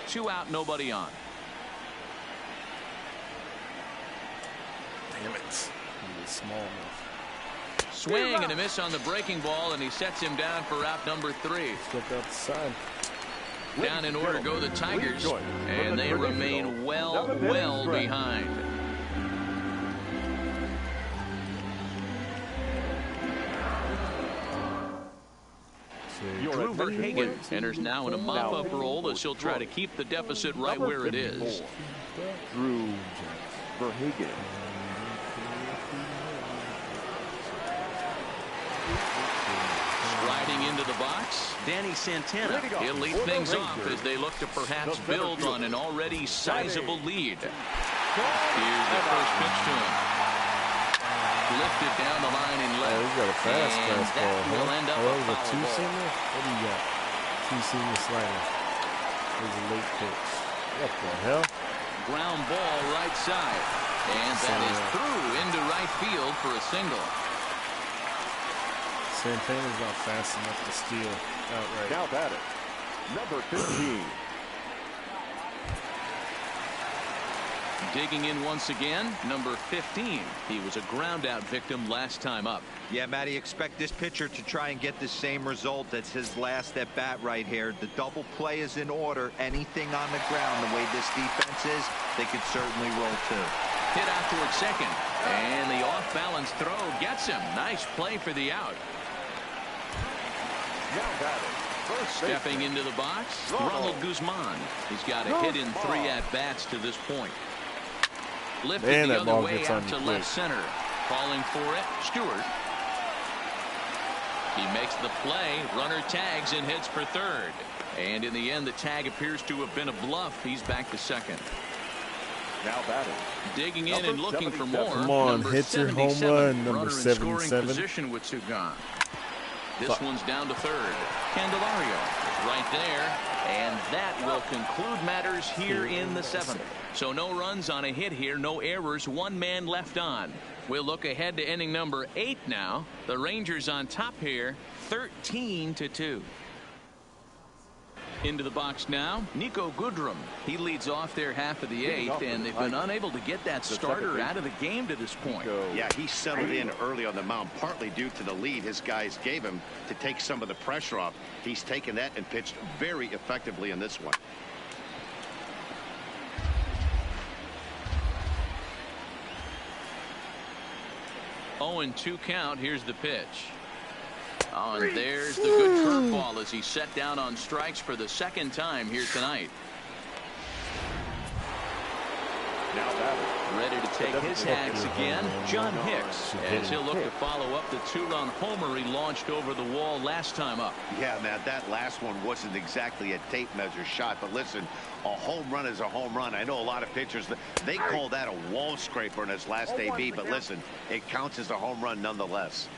A: 2 out, nobody on.
E: Damn it. He was small enough.
A: Swing and a miss on the breaking ball, and he sets him down for route number 3.
E: Look outside.
A: Down in order go the Tigers, and they remain well behind. Drew Verhagen enters now in a mop-up role as he'll try to keep the deficit right where it is.
F: Drew Verhagen.
A: Striding into the box, Danny Santana. He'll lead things off as they look to perhaps build on an already sizable lead. Here's the first pitch to him. Lifted down the line in left.
E: Oh, he's got a fast fastball.
A: Will end up
E: a
A: a foul
E: two-seamer? What do you got? Two-seamer slider. There's a late pitch. What the hell?
A: Ground ball right side. And that is through into right field for a single.
E: Santana's not fast enough to steal outright.
F: Now batting, number 15.
A: Digging in once again, number 15. He was a ground-out victim last time up.
B: Yeah, Matty, expect this pitcher to try and get the same result as his last at-bat right here. The double play is in order. Anything on the ground, the way this defense is, they could certainly roll too.
A: Hit out towards second, and the off-balance throw gets him. Nice play for the out.
F: Now batting, first
A: Stepping into the box, Ronald Guzman. He's got a hit in 3 at-bats to this point. Lifted the other way out to left center. Calling for it, Stewart. He makes the play. Runner tags and hits for third. And in the end, the tag appears to have been a bluff. He's back to second.
F: Now batting.
A: Digging in and looking for more.
E: Come on, hit your home run, number 77.
A: Runner in scoring position with Sugan. This one's down to third. Candelario is right there, and that will conclude matters here in the 7th. So no runs on a hit here, no errors, 1 man left on. We'll look ahead to inning number 8 now. The Rangers on top here, 13-2. Into the box now, Niko Goodrum. He leads off their half of the 8th, and they've been unable to get that starter out of the game to this point.
D: Yeah, he settled in early on the mound, partly due to the lead his guys gave him to take some of the pressure off. He's taken that and pitched very effectively in this one.
A: Oh, and 2 count. Here's the pitch. Oh, and there's the good curveball as he set down on strikes for the 2nd time here tonight.
F: Now batting.
A: Ready to take his hacks again, John Hicks, as he'll look to follow up the 2-run homer he launched over the wall last time up.
D: Yeah, Matt, that last one wasn't exactly a tape measure shot, but listen, a home run is a home run. I know a lot of pitchers, they call that a wall scraper in his last AB, but listen, it counts as a home run nonetheless.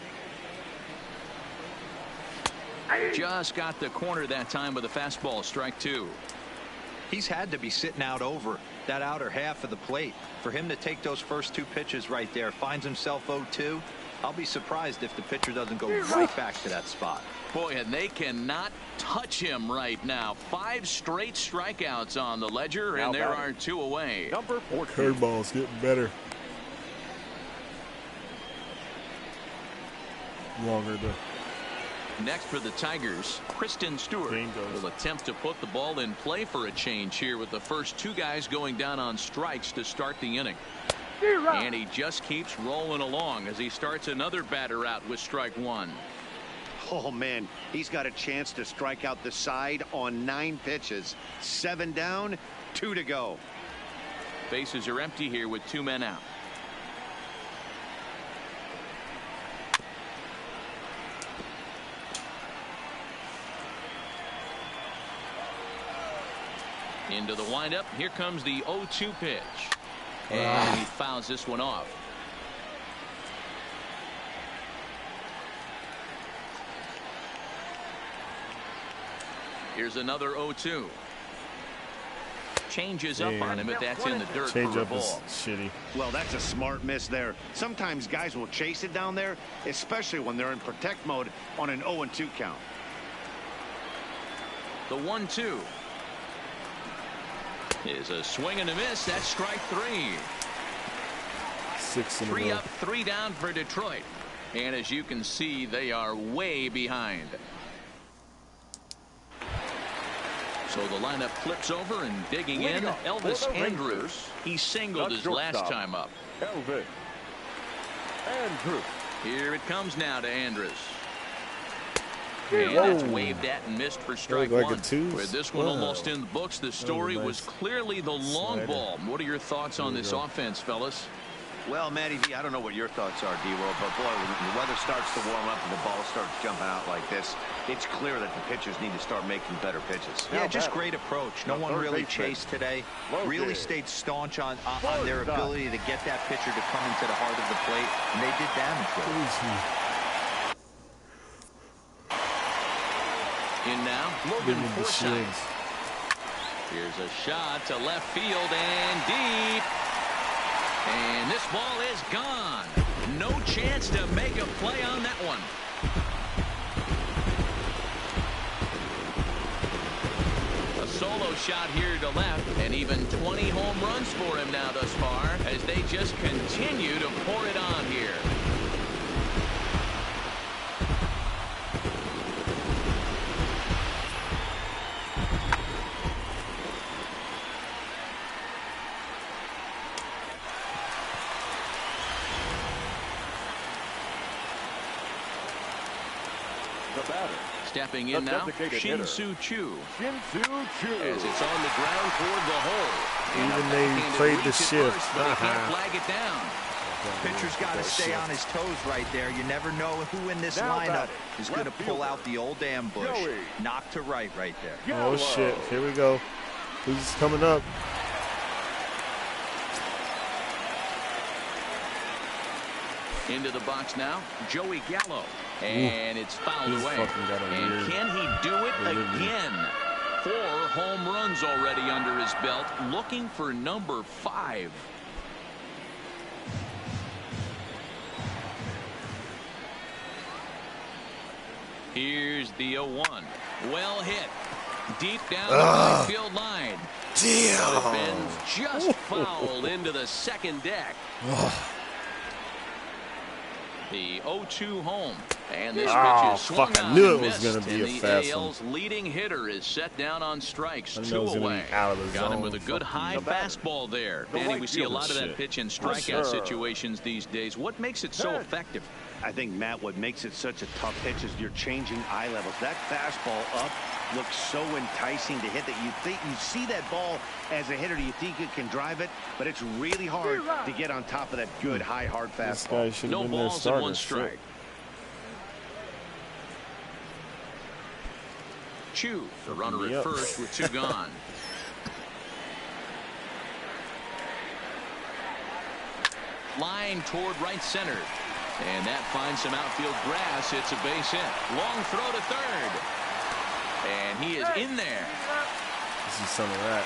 A: Just got the corner that time with a fastball, strike 2.
B: He's had to be sitting out over that outer half of the plate. For him to take those first 2 pitches right there, finds himself 0-2. I'll be surprised if the pitcher doesn't go right back to that spot.
A: Boy, and they cannot touch him right now. 5 straight strikeouts on the ledger, and there are 2 away.
F: Number 14.
E: Curveball's getting better. Longer though.
A: Next for the Tigers, Kristen Stewart will attempt to put the ball in play for a change here with the first 2 guys going down on strikes to start the inning. And he just keeps rolling along as he starts another batter out with strike 1.
D: Oh, man, he's got a chance to strike out the side on 9 pitches. 7 down, 2 to go.
A: Bases are empty here with 2 men out. Into the windup. Here comes the 0-2 pitch. And he fouls this one off. Here's another 0-2. Changes up on him if that's in the dirt for a ball.
E: Shitty.
D: Well, that's a smart miss there. Sometimes guys will chase it down there, especially when they're in protect mode on an 0-2 count.
A: The 1-2. Is a swing and a miss. That's strike 3.
E: 6 in a row.
A: 3 up, 3 down for Detroit. And as you can see, they are way behind. So the lineup flips over and digging in. Elvis Andrus. He singled his last time up.
F: Elvis Andrus.
A: Here it comes now to Andrus. And that's waved at and missed for strike 1. With this one almost in the books, the story was clearly the long ball. What are your thoughts on this offense, fellas?
B: Well, Matty V, I don't know what your thoughts are, D-World, but boy, when the weather starts to warm up and the ball starts jumping out like this, it's clear that the pitchers need to start making better pitches. Yeah, just great approach. No one really chased today. Really stayed staunch on their ability to get that pitcher to come into the heart of the plate, and they did damage with it.
A: In now, Logan Forsythe. Here's a shot to left field and deep. And this ball is gone. No chance to make a play on that one. A solo shot here to left, and even 20 home runs for him now thus far as they just continue to pour it on here. Stepping in now, Shin-Soo Choo. As it's on the ground toward the hole.
E: Even they played the shift.
A: But he can't flag it down.
B: Pitcher's got to stay on his toes right there. You never know who in this lineup is going to pull out the old ambush. Knock to right there.
E: Oh, shit. Here we go. Who's coming up?
A: Into the box now, Joey Gallo. And it's fouled away. And can he do it again? 4 home runs already under his belt, looking for number 5. Here's the 0-1. Well hit. Deep down the right field line.
E: Damn.
A: But Ben's just fouled into the second deck. The 0-2 home. And this pitch is swung
E: fuck, I
A: on
E: knew
A: and
E: it was
A: missed,
E: gonna be
A: and
E: a fast
A: the
E: one.
A: AL's leading hitter is set down on strikes.
E: I
A: 2
E: know it was gonna
A: away.
E: be out of the
A: Got him
E: zone.
A: with a good high fastball there. Danny, we see a lot of that pitch in strikeout situations these days. What makes it so effective?
D: I think, Matt, what makes it such a tough pitch is you're changing eye levels. That fastball up looks so enticing to hit that you see that ball as a hitter, you think you can drive it, but it's really hard to get on top of that good high hard fastball.
A: No balls and 1 strike. Chu, the runner at first with 2 gone. Line toward right center. And that finds some outfield grass. It's a base hit. Long throw to third. And he is in there.
E: This is some of that.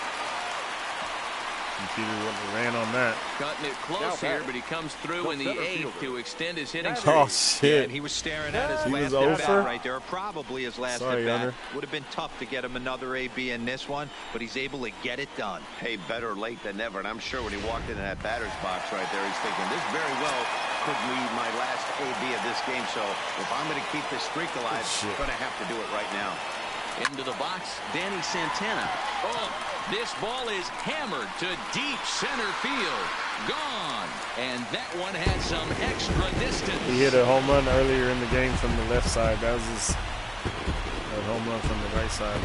E: Peter ran on that.
A: Cutting it close here, but he comes through in the 8th to extend his hitting streak.
E: Oh, shit.
B: Yeah, and he was staring at his last at-bat right there. Probably his last at-bat. Would have been tough to get him another AB in this one, but he's able to get it done.
C: Hey, better late than never. And I'm sure when he walked into that batter's box right there, he's thinking, this very well could be my last AB of this game. So if I'm going to keep this streak alive, I'm going to have to do it right now.
A: Into the box, Danny Santana. Oh, this ball is hammered to deep center field. Gone. And that one had some extra distance.
E: He hit a home run earlier in the game from the left side. That was his home run from the right side.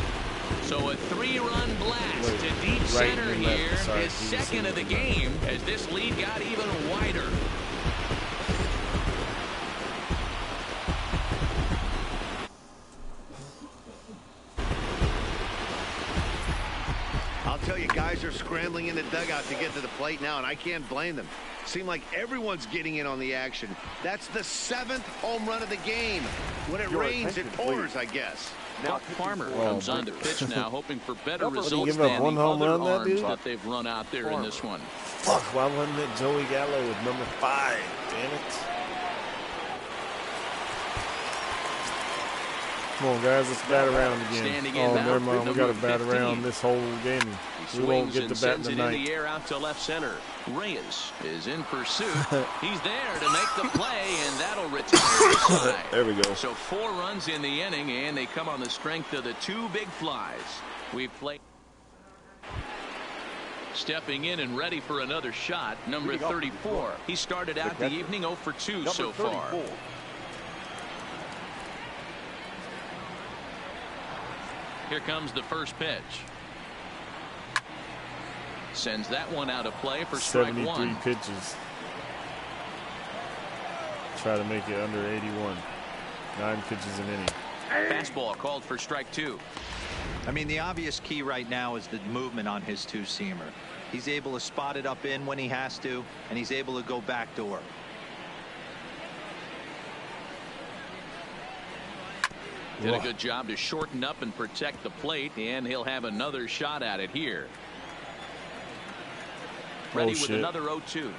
A: So a 3-run blast to deep center here. His second of the game as this lead got even wider.
D: I'll tell you, guys are scrambling in the dugout to get to the plate now, and I can't blame them. Seems like everyone's getting in on the action. That's the 7th home run of the game. When it rains, it pours, I guess.
A: Buck Farmer comes on to pitch now, hoping for better results
E: give up
A: than
E: one
A: the
E: home
A: other
E: run, that
A: arms
E: dude?
A: that they've run out there in this one.
E: Fuck, why wasn't it Joey Gallo with number 5? Damn it. Come on, guys, let's bat around again. Oh, never mind. We got to bat around this whole game. We won't get to bat tonight.
H: In the air out to left center.
A: Reyes is in pursuit. He's there to make the play, and that'll retire the side.
E: There we go.
A: So 4 runs in the inning, and they come on the strength of the 2 big flies. We've played. Stepping in and ready for another shot, number 34. He started out the evening 0 for 2 so far. Here comes the first pitch. Sends that one out of play for strike 1.
E: 73 pitches. Try to make it under 81. 9 pitches an inning.
A: Fastball called for strike 2.
B: I mean, the obvious key right now is the movement on his 2-seamer. He's able to spot it up in when he has to, and he's able to go backdoor.
A: Did a good job to shorten up and protect the plate, and he'll have another shot at it here. Ready with another 0-2.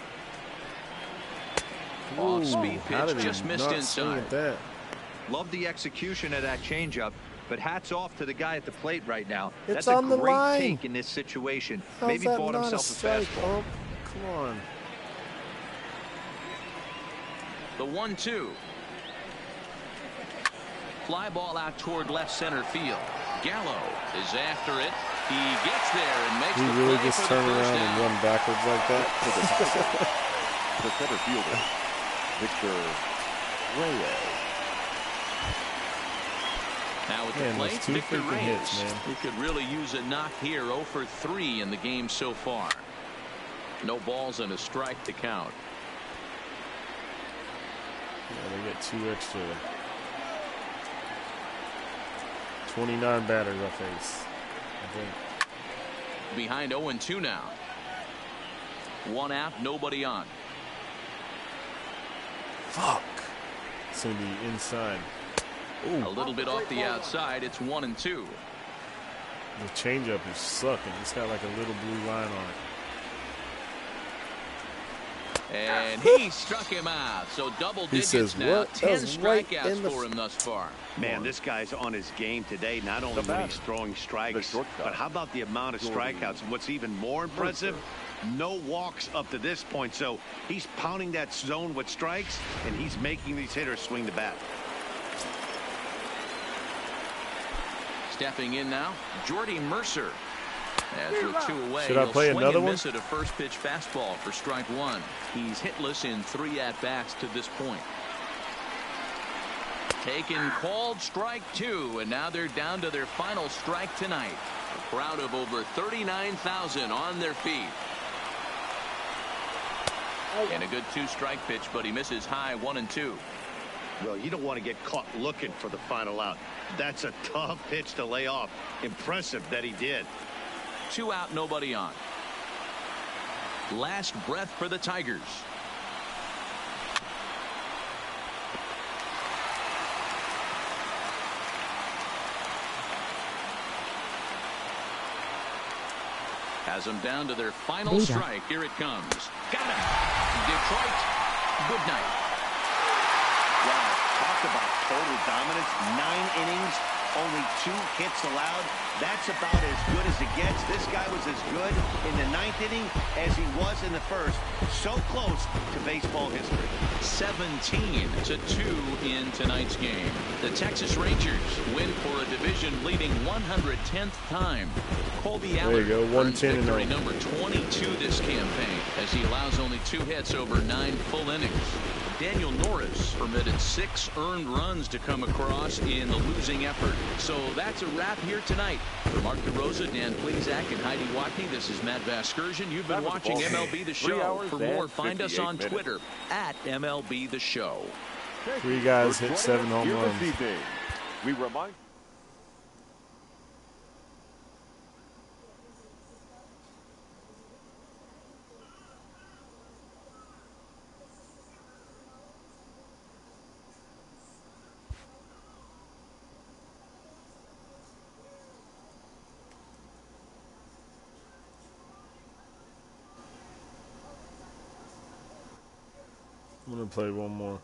A: Off-speed pitch just missed inside.
B: Love the execution of that changeup, but hats off to the guy at the plate right now.
E: It's
B: That's
E: on
B: a
E: the
B: great
E: line.
B: take in this situation.
E: How's
B: Maybe
E: that
B: bought
E: not
B: himself a
E: strike,
B: fastball.
E: Come on.
A: The 1-2. Fly ball out toward left center field. Gallo is after it. He gets there and makes the play.
E: He really just
A: for the
E: turn
A: first
E: around
A: down.
E: and run backwards like that?
F: The center fielder, Victor Reyes.
A: Now with the plate, Victor Reyes. He could really use a knock here. 0 for 3 in the game so far. No balls and a strike to count.
E: Yeah, they get 2 extra. 29 batters I face, I think.
A: Behind 0-2 now. 1 out, nobody on.
E: Fuck. It's going to be inside. Ooh.
A: A little bit off the outside. It's 1-2.
E: The changeup is sucking. It's got like a little blue line on it.
A: And he struck him out. So double digits now. 10 strikeouts for him thus far.
D: Man, this guy's on his game today. Not only when he's throwing strikes, but how about the amount of strikeouts? And what's even more impressive, no walks up to this point. So he's pounding that zone with strikes, and he's making these hitters swing the bat.
A: Stepping in now, Jordy Mercer. As with 2 away,
E: should I play another one?
A: Miss at a first pitch fastball for strike 1. He's hitless in 3 at-bats to this point. Taken, called, strike 2, and now they're down to their final strike tonight. A crowd of over 39,000 on their feet. And a good 2-strike pitch, but he misses high 1-2.
D: Well, you don't want to get caught looking for the final out. That's a tough pitch to lay off. Impressive that he did.
A: 2 out, nobody on. Last breath for the Tigers. Has them down to their final strike. Here it comes. Got him. Detroit, good night.
D: Wow, talk about total dominance. 9 innings, only 2 hits allowed. That's about as good as it gets. This guy was as good in the 9th inning as he was in the 1st. So close to baseball history.
A: 17-2 in tonight's game. The Texas Rangers win for a division-leading 110th time. Colby Allard earns victory number 22 this campaign as he allows only 2 hits over 9 full innings. Daniel Norris permitted 6 earned runs to come across in the losing effort. So that's a wrap here tonight. For Mark DeRosa, Dan Plesac, and Heidi Watney, this is Matt Vasgersian. You've been watching MLB The Show. For more, find us on Twitter at MLB The Show.
E: 3 guys hit 7 home runs.
F: We remind.
E: I'm going to play one more.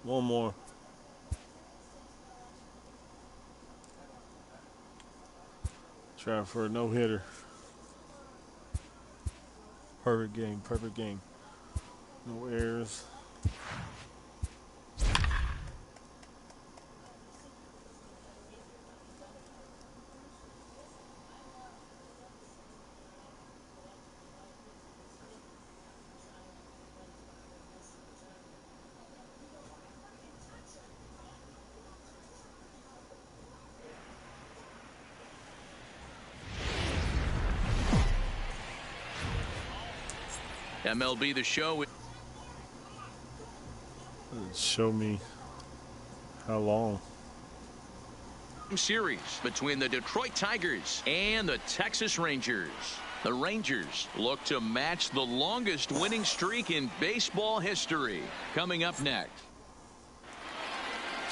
E: One more. Trying for a no-hitter. Perfect game, perfect game. No errors.
A: MLB The Show.
E: Show me how long.
A: Series between the Detroit Tigers and the Texas Rangers. The Rangers look to match the longest winning streak in baseball history. Coming up next.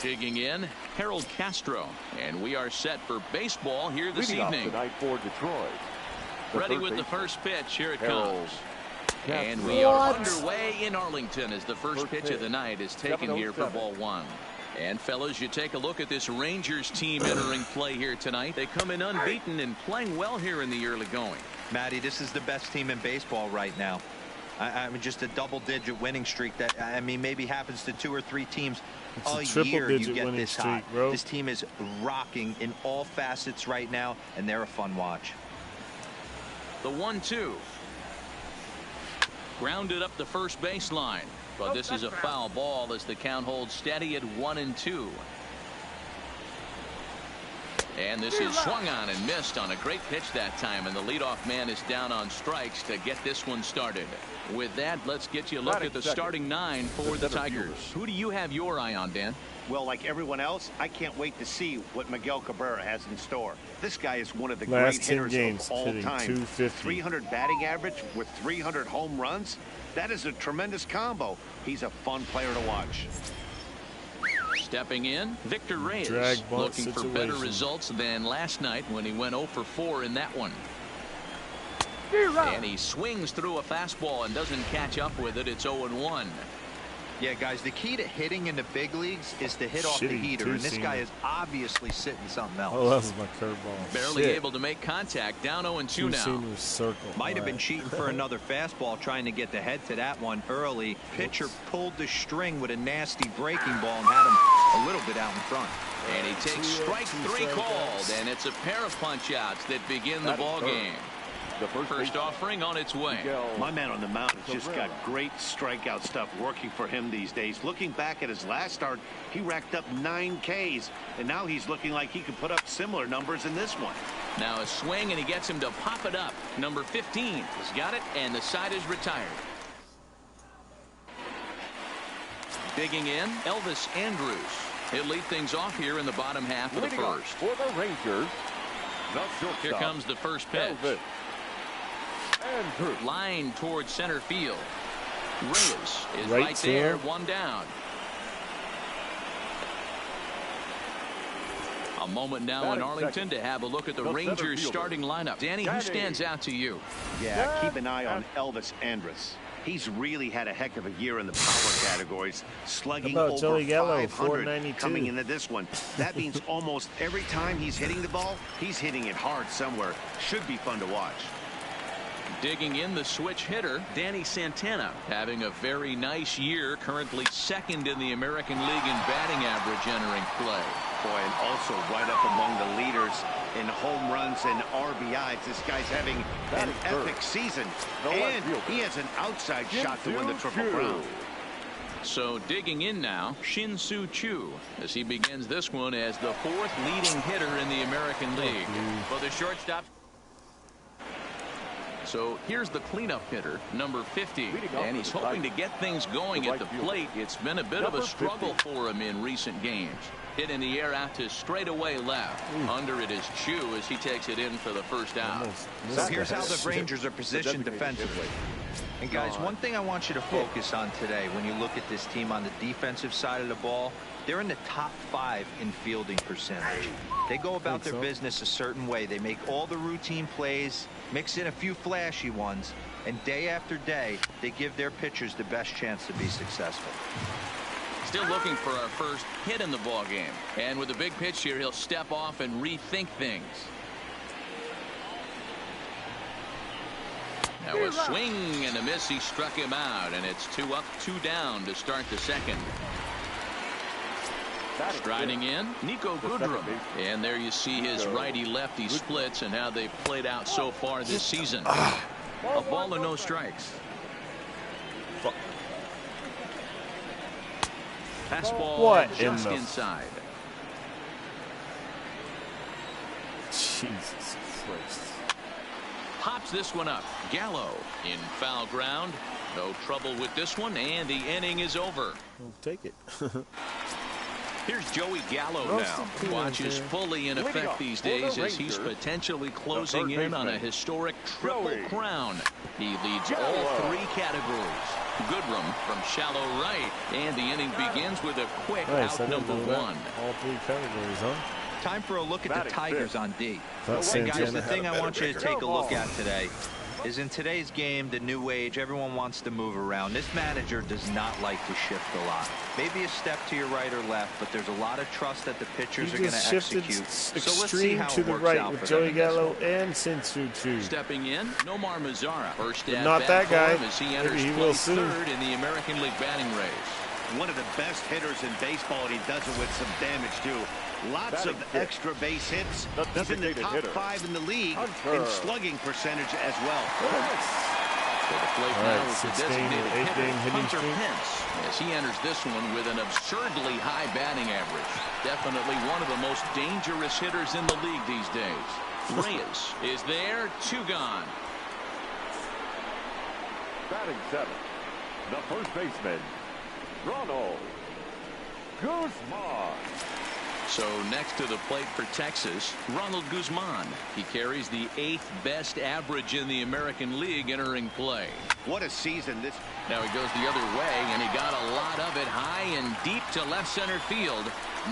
A: Digging in, Harold Castro, and we are set for baseball here this evening.
F: Tonight for Detroit.
A: Ready with the first pitch. Here it comes. And we are underway in Arlington as the first pitch of the night is taken here for ball 1. And fellas, you take a look at this Rangers team entering play here tonight. They come in unbeaten and playing well here in the early going.
B: Matty, this is the best team in baseball right now. I mean, just a double-digit winning streak that, I mean, maybe happens to 2 or 3 teams a year you get this hot.
E: Bro.
B: This team is rocking in all facets right now, and they're a fun watch.
A: The 1-2. Grounded up the first baseline, but this is a foul ball as the count holds steady at 1-2. And this is swung on and missed on a great pitch that time, and the leadoff man is down on strikes to get this one started. With that, let's get you a look at the starting 9 for the Tigers. Who do you have your eye on, Dan?
D: Well, like everyone else, I can't wait to see what Miguel Cabrera has in store. This guy is one of the
E: Last
D: great
E: 10
D: hitters
E: games,
D: of all
E: hitting
D: time.
E: 250.
D: 300 batting average with 300 home runs. That is a tremendous combo. He's a fun player to watch.
A: Stepping in, Victor Reyes, looking for better results than last night when he went 0 for 4 in that one. And he swings through a fastball and doesn't catch up with it. It's 0-1.
B: Yeah, guys, the key to hitting in the big leagues is to hit off the heater, and this guy is obviously sitting something else.
E: Oh, that was my curveball.
A: Barely able to make contact. Down 0-2 now.
E: Circle.
B: Might have been cheating for another fastball, trying to get the head to that one early. Pitcher pulled the string with a nasty breaking ball and had him a little bit out in front.
A: And he takes strike 3 called, and it's a pair of punch-outs that begin the ball game. The first offering on its way.
D: My man on the mound has just got great strikeout stuff working for him these days. Looking back at his last start, he racked up 9 Ks, and now he's looking like he could put up similar numbers in this one.
A: Now a swing, and he gets him to pop it up. Number 15 has got it, and the side is retired. Digging in, Elvis Andrus. He'll lead things off here in the bottom half of the first.
F: For the Rangers,
A: Here comes the first pitch. Line towards center field. Reyes is right there, 1 down. A moment now in Arlington to have a look at the Rangers starting lineup. Danny, who stands out to you?
D: Yeah, keep an eye on Elvis Andrus. He's really had a heck of a year in the power categories, slugging over
E: Joey Gallo,
D: 500 coming into this one. That means almost every time he's hitting the ball, he's hitting it hard somewhere. Should be fun to watch.
A: Digging in, the switch hitter, Danny Santana, having a very nice year, currently 2nd in the American League in batting average entering play.
D: Boy, and also right up among the leaders in home runs and RBIs. This guy's having an epic season, and he has an outside shot to win the Triple Crown.
A: So digging in now, Shin-Soo Choo, as he begins this one as the 4th leading hitter in the American League. For the shortstop. So here's the cleanup hitter, number 50, and he's hoping to get things going at the plate. It's been a bit of a struggle for him in recent games. Hit in the air out to straightaway left. Under it is Choo as he takes it in for the first out.
B: So here's how the Rangers are positioned defensively. And guys, one thing I want you to focus on today when you look at this team on the defensive side of the ball, they're in the top 5 in fielding percentage. They go about their business a certain way. They make all the routine plays, mix in a few flashy ones, and day after day, they give their pitchers the best chance to be successful.
A: Still looking for our first hit in the ball game. And with a big pitch here, he'll step off and rethink things. Now a swing and a miss. He struck him out, and it's 2 up, 2 down to start the second. Striding in, Nico Goodrum. And there you see his righty-lefty splits and how they've played out so far this season. A ball and no strikes. Fastball just inside.
E: Jesus Christ.
A: Pops this one up. Gallo in foul ground. No trouble with this one, and the inning is over.
E: We'll take it.
A: Here's Joey Gallo now. Watch is fully in effect these days as he's potentially closing in on a historic triple crown. He leads all 3 categories. Goodrum from shallow right, and the inning begins with a quick out number 1.
E: All 3 categories, huh?
B: Time for a look at the Tigers on D. And guys, the thing I want you to take a look at today is in today's game, the new age, everyone wants to move around. This manager does not like to shift a lot. Maybe a step to your right or left, but there's a lot of trust that the pitchers are going to execute.
E: So let's see how to the right with Joey Gallo and Shin-Soo Choo.
A: Stepping in, Nomar Mazara. First at
E: not that guy.
A: As he enters
E: Maybe he will soon.
A: 3rd in the American League batting race.
D: One of the best hitters in baseball, and he does it with some damage too. Lots of extra base hits. He's in the top 5 in the league in slugging percentage as well.
A: To the plate
E: All
A: now
E: right,
A: is the
E: 16 or
A: designated
E: 8
A: hitter,
E: game hitting
A: Hunter
E: streak.
A: Pence, as he enters this one with an absurdly high batting average. Definitely one of the most dangerous hitters in the league these days. Reyes is there, 2 gone.
F: Batting 7th, the first baseman, Ronald Guzman.
A: So next to the plate for Texas, Ronald Guzman. He carries the 8th best average in the American League entering play.
D: What a season this.
A: Now he goes the other way, and he got a lot of it high and deep to left center field.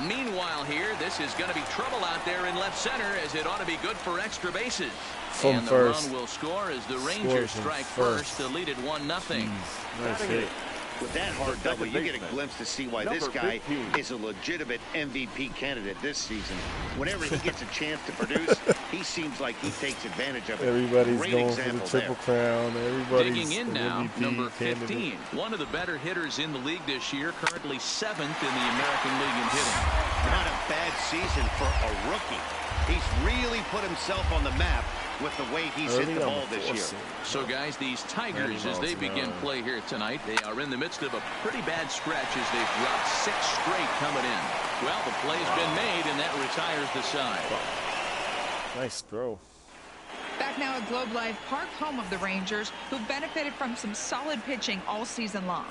A: Meanwhile here, this is going to be trouble out there in left center, as it ought to be good for extra bases.
E: From
A: and the
E: first.
A: run will score as the Rangers
E: from
A: strike
E: first.
A: to lead it 1-0.
E: Nice hit.
D: With that hard double, you get a
F: baseman,
D: glimpse to see why
F: number
D: this guy
F: 15.
D: is a legitimate MVP candidate this season. Whenever he gets a chance to produce, he seems like he takes advantage of it.
E: Everybody's
D: Great
E: going for the
D: example
E: Triple
D: there.
E: Crown. Everybody's
A: Digging in
E: an
A: now,
E: MVP
A: number 15.
E: candidate.
A: One of the better hitters in the league this year, currently 7th in the American League in hitting.
D: Not a bad season for a rookie. He's really put himself on the map with the way he's hit the ball this year.
A: So, guys, these Tigers, as they begin play here tonight, they are in the midst of a pretty bad stretch as they've dropped 6 straight coming in. Well, the play's been made, and that retires the side.
E: Nice throw.
G: Back now at Globe Life Park, home of the Rangers, who've benefited from some solid pitching all season long.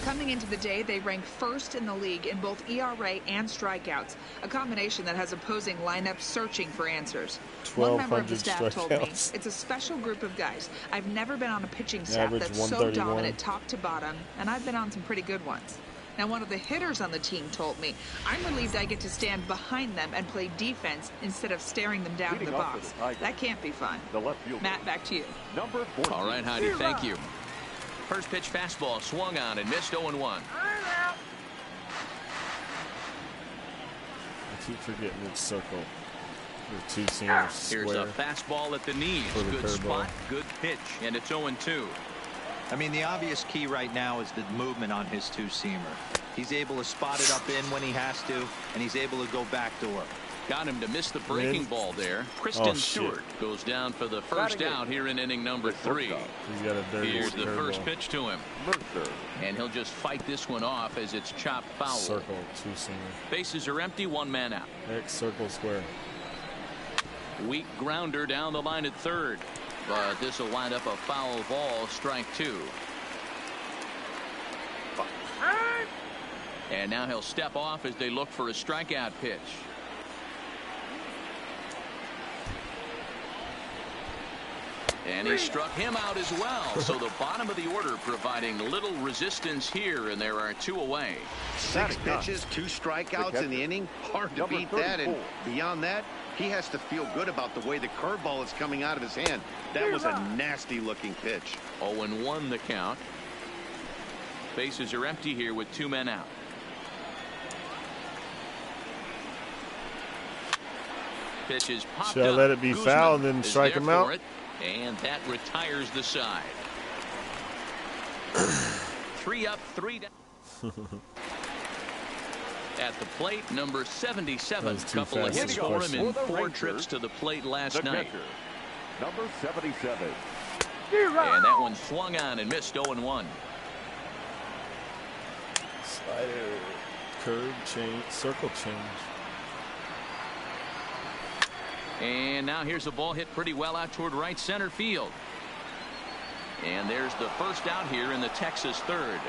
G: Coming into the day, they rank first in the league in both ERA and strikeouts, a combination that has opposing lineups searching for answers. One member of the staff told me, it's a special group of guys. I've never been on a pitching staff that's so dominant top to bottom, and I've been on some pretty good ones. Now, one of the hitters on the team told me, I'm relieved I get to stand behind them and play defense instead of staring them down in the box. That can't be fun. Matt, back to you.
F: Number 14.
A: All right, Heidi, thank you. First pitch fastball swung on and missed 0-1.
E: I keep forgetting it's circle. The 2 seamers square.
A: Here's a fastball at the knees. Good spot, good pitch, and it's 0-2.
B: I mean, the obvious key right now is the movement on his 2-seamer. He's able to spot it up in when he has to, and he's able to go backdoor.
A: Got him to miss the breaking ball there. Kristen Stewart goes down for the first out here in inning number 3.
E: He's got a dirty
A: Here's the first
E: ball.
A: pitch to him. And he'll just fight this one off as it's chopped foul.
E: Circle 2-seamer.
A: Bases are empty, 1 man out.
E: X circle square.
A: Weak grounder down the line at third. But this will wind up a foul ball, strike 2. And now he'll step off as they look for a strikeout pitch. And he struck him out as well. So the bottom of the order providing little resistance here, and there are 2 away.
D: 6 pitches, 2 strikeouts in the inning. Hard to beat that. And beyond that, he has to feel good about the way the curveball is coming out of his hand. That was a nasty looking pitch.
A: 0-1 the count. Bases are empty here with 2 men out. Pitch is popped
E: Shall I
A: up.
E: let it be
A: Guzman
E: foul and then
A: is
E: strike
A: there
E: him out?
A: for it, and that retires the side. 3 up, 3 down. At the plate, number 77. Couple of hits for him in 4 trips to the plate last night.
F: Number 77.
A: And that one swung on and missed 0-1.
E: Slider, curve change, circle change.
A: And now here's a ball hit pretty well out toward right center field. And there's the first out here in the Texas third.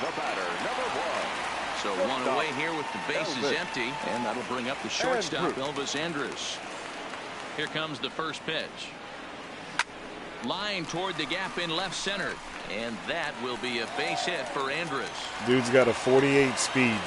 F: The batter, number 1.
A: So 1 away here with the bases empty. And that'll bring up the shortstop, Elvis Andrus. Here comes the first pitch. Line toward the gap in left center. And that will be a base hit for Andrus.
E: Dude's got a 48 speed.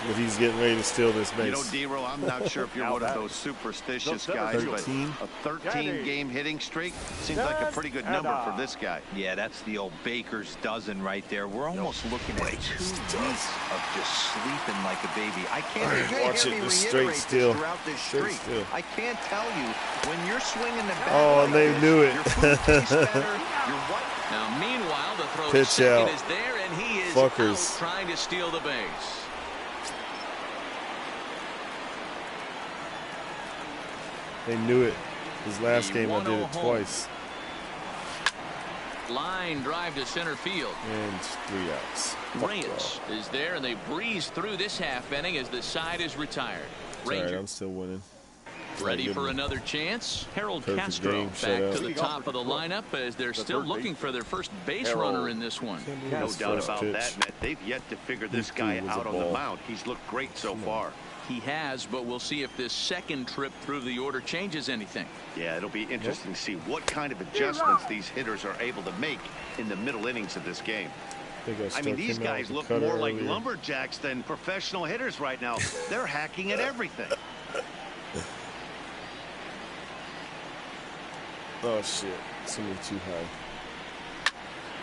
E: But he's getting ready to steal this base.
D: You know, D-Row, I'm not sure if you're one of those superstitious guys, but a 13-game hitting streak seems like a pretty good number for this guy.
B: Yeah, that's the old baker's dozen right there. We're almost looking at 2 weeks of just sleeping like a baby. I can't
E: watch it just straight still.
B: Throughout this streak. I can't tell you when you're swinging the bat.
E: Oh,
B: like
E: and they
B: this,
E: knew it.
B: Your food tastes better. Your white.
A: Now, meanwhile, the throw
E: Pitch
A: to second
E: out.
A: is there, and he is
E: Fuckers.
A: out trying to steal the base.
E: They knew it. His last
A: The
E: game, I did
A: 1-0
E: it
A: home.
E: twice.
A: Line drive to center field.
E: And 3 outs. Fuck
A: Reyes
E: y'all.
A: is there, and they breeze through this half inning as the side is retired.
E: It's all right,
A: Rangers
E: I'm still winning.
A: ready
E: Good
A: for
E: one.
A: another chance. Harold
E: Perfect
A: Castro
E: game,
A: back
E: shutout.
A: to the top of the lineup as they're still looking for their first base runner in this one.
E: Can't believe
D: No
E: his
D: doubt
E: first
D: about
E: pitch.
D: that, Matt. They've yet to figure this
E: He
D: guy
E: threw was
D: out
E: a
D: on the
E: ball.
D: mound. He's looked great so far.
A: He has, but we'll see if this second trip through the order changes anything.
D: Yeah, it'll be interesting to see what kind of adjustments these hitters are able to make in the middle innings of this game.
E: Think
D: I mean, these guys look more like lumberjacks than professional hitters right now. They're hacking at everything.
E: Oh, shit. It's going to be too high.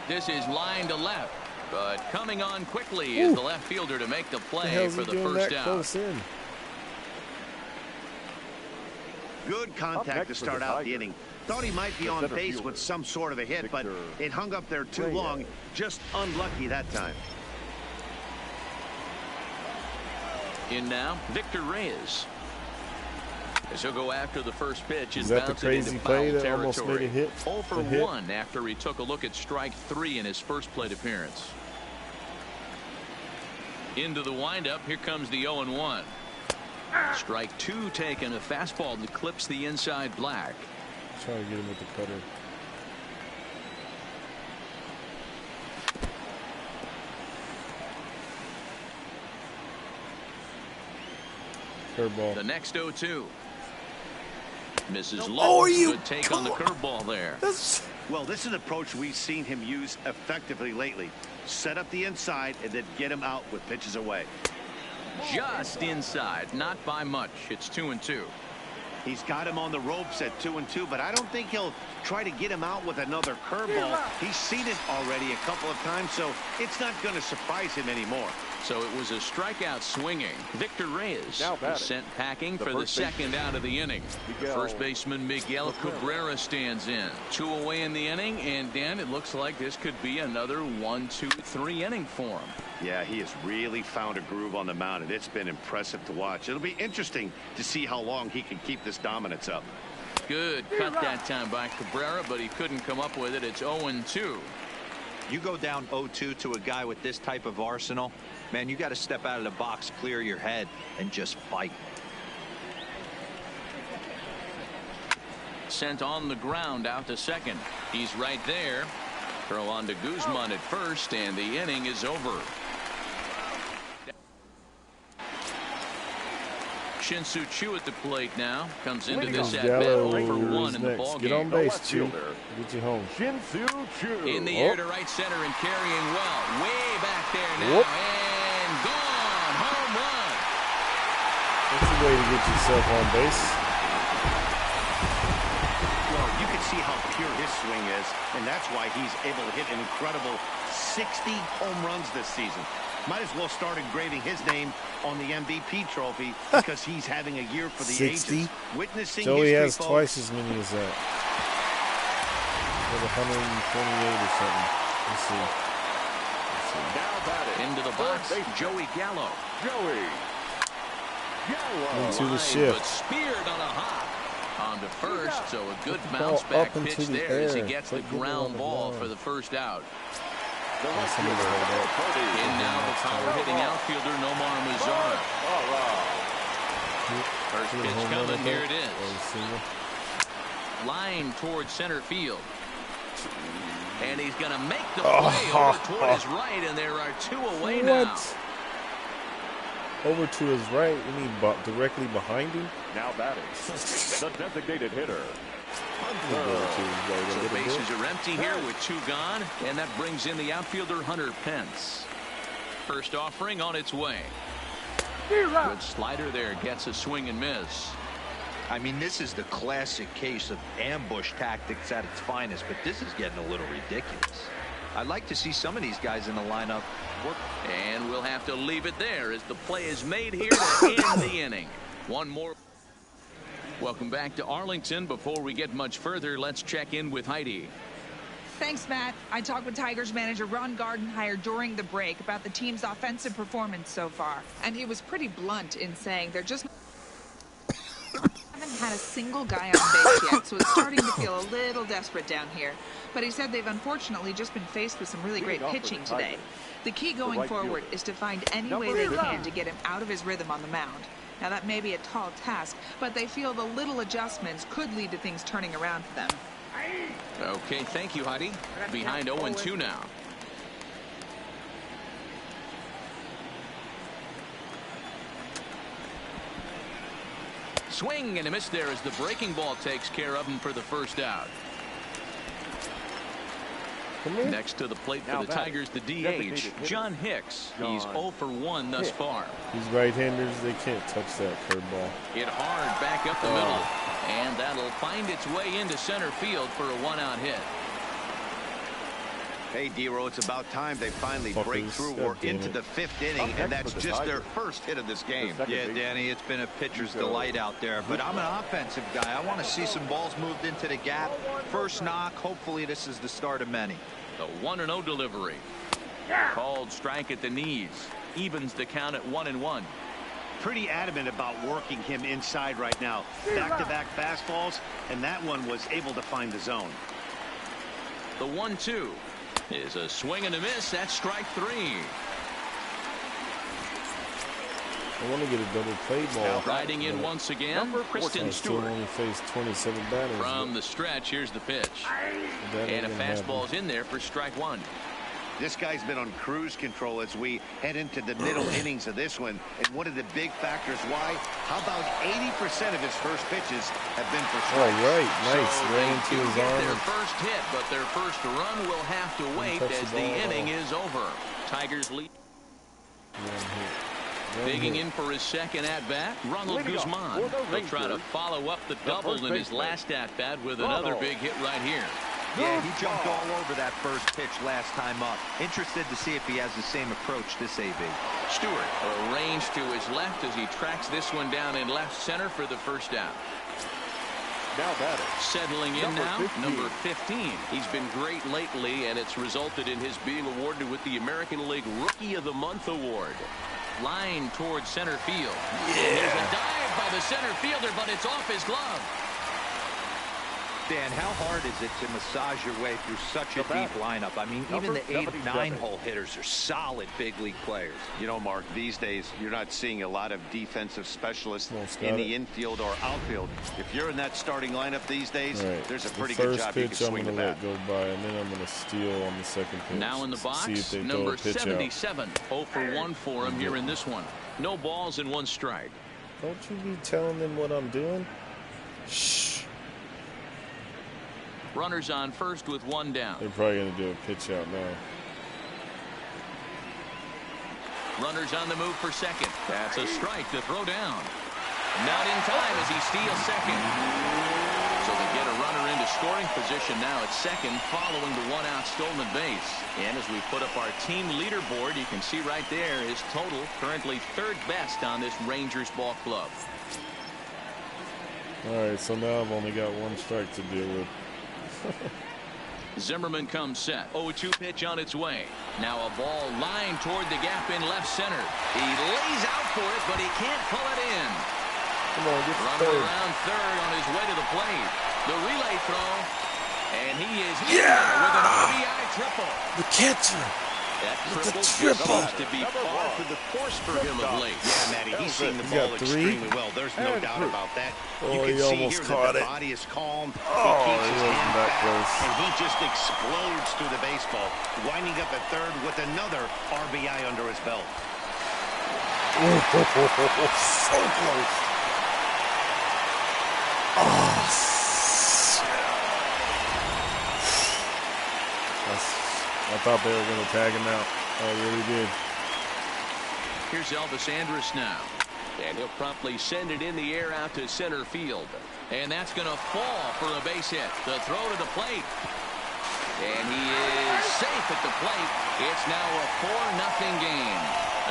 A: This is line to left, but coming on quickly is the left fielder to make the play for the first out.
E: Close in?
D: Good contact to start out the inning. Thought he might be on base with some sort of a hit, but it hung up there too long. Just unlucky that time.
A: In now, Victor Reyes. As he'll go after the first pitch,
E: Is that the crazy play that almost made a hit?
A: 0 for 1 after he took a look at strike 3 in his first plate appearance. Into the windup, here comes the 0-1. Strike 2 taken, a fastball that clips the inside black.
E: Trying to get him with the cutter. Curveball.
A: The next 0-2. Misses low.
E: Oh, you
A: good take on the curveball there.
D: Well, this is an approach we've seen him use effectively lately. Set up the inside and then get him out with pitches away.
A: Just inside, not by much. It's 2-2.
D: He's got him on the ropes at 2-2, but I don't think he'll try to get him out with another curveball. He's seen it already a couple of times, so it's not going to surprise him anymore.
A: So it was a strikeout swinging. Victor Reyes
F: Now batting.
A: is sent packing
F: The
A: for the
F: first
A: second out of the inning.
F: Miguel
A: First baseman Miguel Cabrera stands in. 2 away in the inning, and Dan, it looks like this could be another 1-2-3 inning for him.
D: Yeah, he has really found a groove on the mound, and it's been impressive to watch. It'll be interesting to see how long he can keep this dominance up.
A: Good cut that time by Cabrera, but he couldn't come up with it. It's 0-2.
B: You go down 0-2 to a guy with this type of arsenal, man, you got to step out of the box, clear your head, and just fight.
A: Sent on the ground out to second. He's right there. Throw on to Guzman at first, and the inning is over. Shin-Soo Choo at the plate now. Comes into this at bat 0 for 1 in the ball
E: Get on
A: game.
E: base, Chu. Get you home.
F: Shin-Soo Choo.
A: In the air to right center and carrying well. Way back there now.
E: Whoop.
A: And gone. Home run.
E: That's a way to get yourself on base.
D: Well, you can see how pure his swing is, and that's why he's able to hit an incredible 60 home runs this season. Might as well start engraving his name on the MVP trophy because he's having a year for the
E: 60?
D: ages. Witnessing
E: Joey
D: history,
E: has
D: folks.
E: twice as many as that. With 128 or something. Let's see.
F: Now batting.
A: Into the box, Joey Gallo.
F: Joey Gallo.
E: Into the
A: Line,
E: shift.
A: but speared on a hop. On to first, so a good
E: the ball
A: bounce back
E: up into
A: pitch
E: the
A: there as he
E: air.
A: gets the
E: Quit getting on
A: ground
E: the
A: ball
E: ground.
A: for the first out.
F: The left
E: somebody
F: fielder,
E: hold up.
F: Cody.
A: In now the power-hitting outfielder Nomar Mazara.
F: All right.
A: First
E: See the
A: pitch
E: home run
A: coming,
E: up
A: here
E: there?
A: it is.
E: Oh, single.
A: Line towards center field. And he's going to make the play over toward his right, and there are 2 away now.
E: What? Over to his right. You mean directly behind him?
F: Now batting. The designated hitter.
A: So the bases are empty here with 2 gone, and that brings in the outfielder Hunter Pence. First offering on its way. Good slider there, gets a swing and miss.
B: I mean, this is the classic case of ambush tactics at its finest, but this is getting a little ridiculous. I'd like to see some of these guys in the lineup work.
A: And we'll have to leave it there as the play is made here to end the inning. One more. Welcome back to Arlington. Before we get much further, let's check in with Heidi.
G: Thanks, Matt. I talked with Tigers manager Ron Gardenhire during the break about the team's offensive performance so far. And he was pretty blunt in saying they're just haven't had a single guy on base yet, so it's starting to feel a little desperate down here. But he said they've unfortunately just been faced with some really great pitching today. The key going forward is to find any way they can to get him out of his rhythm on the mound. Now, that may be a tall task, but they feel the little adjustments could lead to things turning around for them.
A: Okay, thank you, Heidi. Behind 0-2 now. Swing and a miss there as the breaking ball takes care of him for the first out. Next to the plate for the Tigers, the DH, John Hicks. He's 0 for 1 thus far.
E: These right-handers, they can't touch that curveball.
A: Hit hard back up the middle. And that'll find its way into center field for a 1-out hit.
D: Hey, D-Row, it's about time they finally break through. We're into the 5th inning, and that's just their first hit of this game.
B: Yeah, Danny, it's been a pitcher's delight out there, but I'm an offensive guy. I want to see some balls moved into the gap. First knock. Hopefully this is the start of many.
A: The 1-0 delivery. Called strike at the knees. Evens the count at 1-1.
D: Pretty adamant about working him inside right now. Back-to-back fastballs, and that one was able to find the zone.
A: The 1-2 is a swing and a miss. That's strike 3.
E: I want to get a double play ball.
A: Riding in once again, Kristen Stewart.
E: Only faced 27 batters.
A: From the stretch, here's the pitch. And a fastball's in there for strike 1.
D: This guy's been on cruise control as we head into the middle innings of this one. And one of the big factors why, how about 80% of his first pitches have been for strikes.
E: All right, nice.
A: So
E: Ran into his arm.
A: Their first hit, but their first run will have to wait as the inning is over. Tigers lead. Digging in for his second at-bat, Ronald Guzman. He'll try to follow up the double in his last at-bat with another big hit right here.
B: Yeah, he jumped all over that first pitch last time up. Interested to see if he has the same approach this AB.
A: Stewart arranged to his left as he tracks this one down in left center for the first out.
F: Now batter.
A: Settling in now, number 15. He's been great lately, and it's resulted in his being awarded with the American League Rookie of the Month award. Line towards center field. Yeah. There's a dive by the center fielder, but it's off his glove.
B: Dan, how hard is it to massage your way through such a deep lineup? I mean, even the 8 and 9 hole hitters are solid big league players.
D: You know, Mark, these days you're not seeing a lot of defensive specialists in the infield or outfield. If you're in that starting lineup these days, there's a pretty good job you can swing the bat.
E: First pitch I'm going to let go by, and then I'm going to steal on the second pitch.
A: Now in the box, number 77. 0 for 1 for him here in this one. No balls and 1 strike.
E: Don't you be telling them what I'm doing? Shh.
A: Runners on first with 1 down.
E: They're probably going to do a pitch out now.
A: Runners on the move for second. That's a strike to throw down. Not in time as he steals second. So they get a runner into scoring position now at second following the 1-out stolen base. And as we put up our team leaderboard, you can see right there his total currently 3rd best on this Rangers ball club.
E: All right, so now I've only got 1 strike to deal with.
A: Zimmerman comes set. 0-2 pitch on its way. Now a ball lined toward the gap in left center. He lays out for it, but he can't pull it in.
E: Come on, get
A: runner around third on his way to the plate. The relay throw, and he is with an RBI triple.
E: The catcher.
A: That triple seems to be par for the course for him of late.
D: Yeah, Matty, he's seeing the ball extremely well. There's no doubt about that.
E: Oh,
D: you can
E: he
D: see
E: almost
D: here
E: caught
D: that the
E: it.
D: body is calm.
E: Oh,
D: he keeps his hand
E: that
D: back,
E: close.
D: and he just explodes through the baseball, winding up at third with another RBI under his belt.
E: So close. Oh, I thought they were going to tag him out. I really did.
A: Here's Elvis Andrus now. And he'll promptly send it in the air out to center field. And that's going to fall for a base hit. The throw to the plate. And he is safe at the plate. It's now a 4-0 game.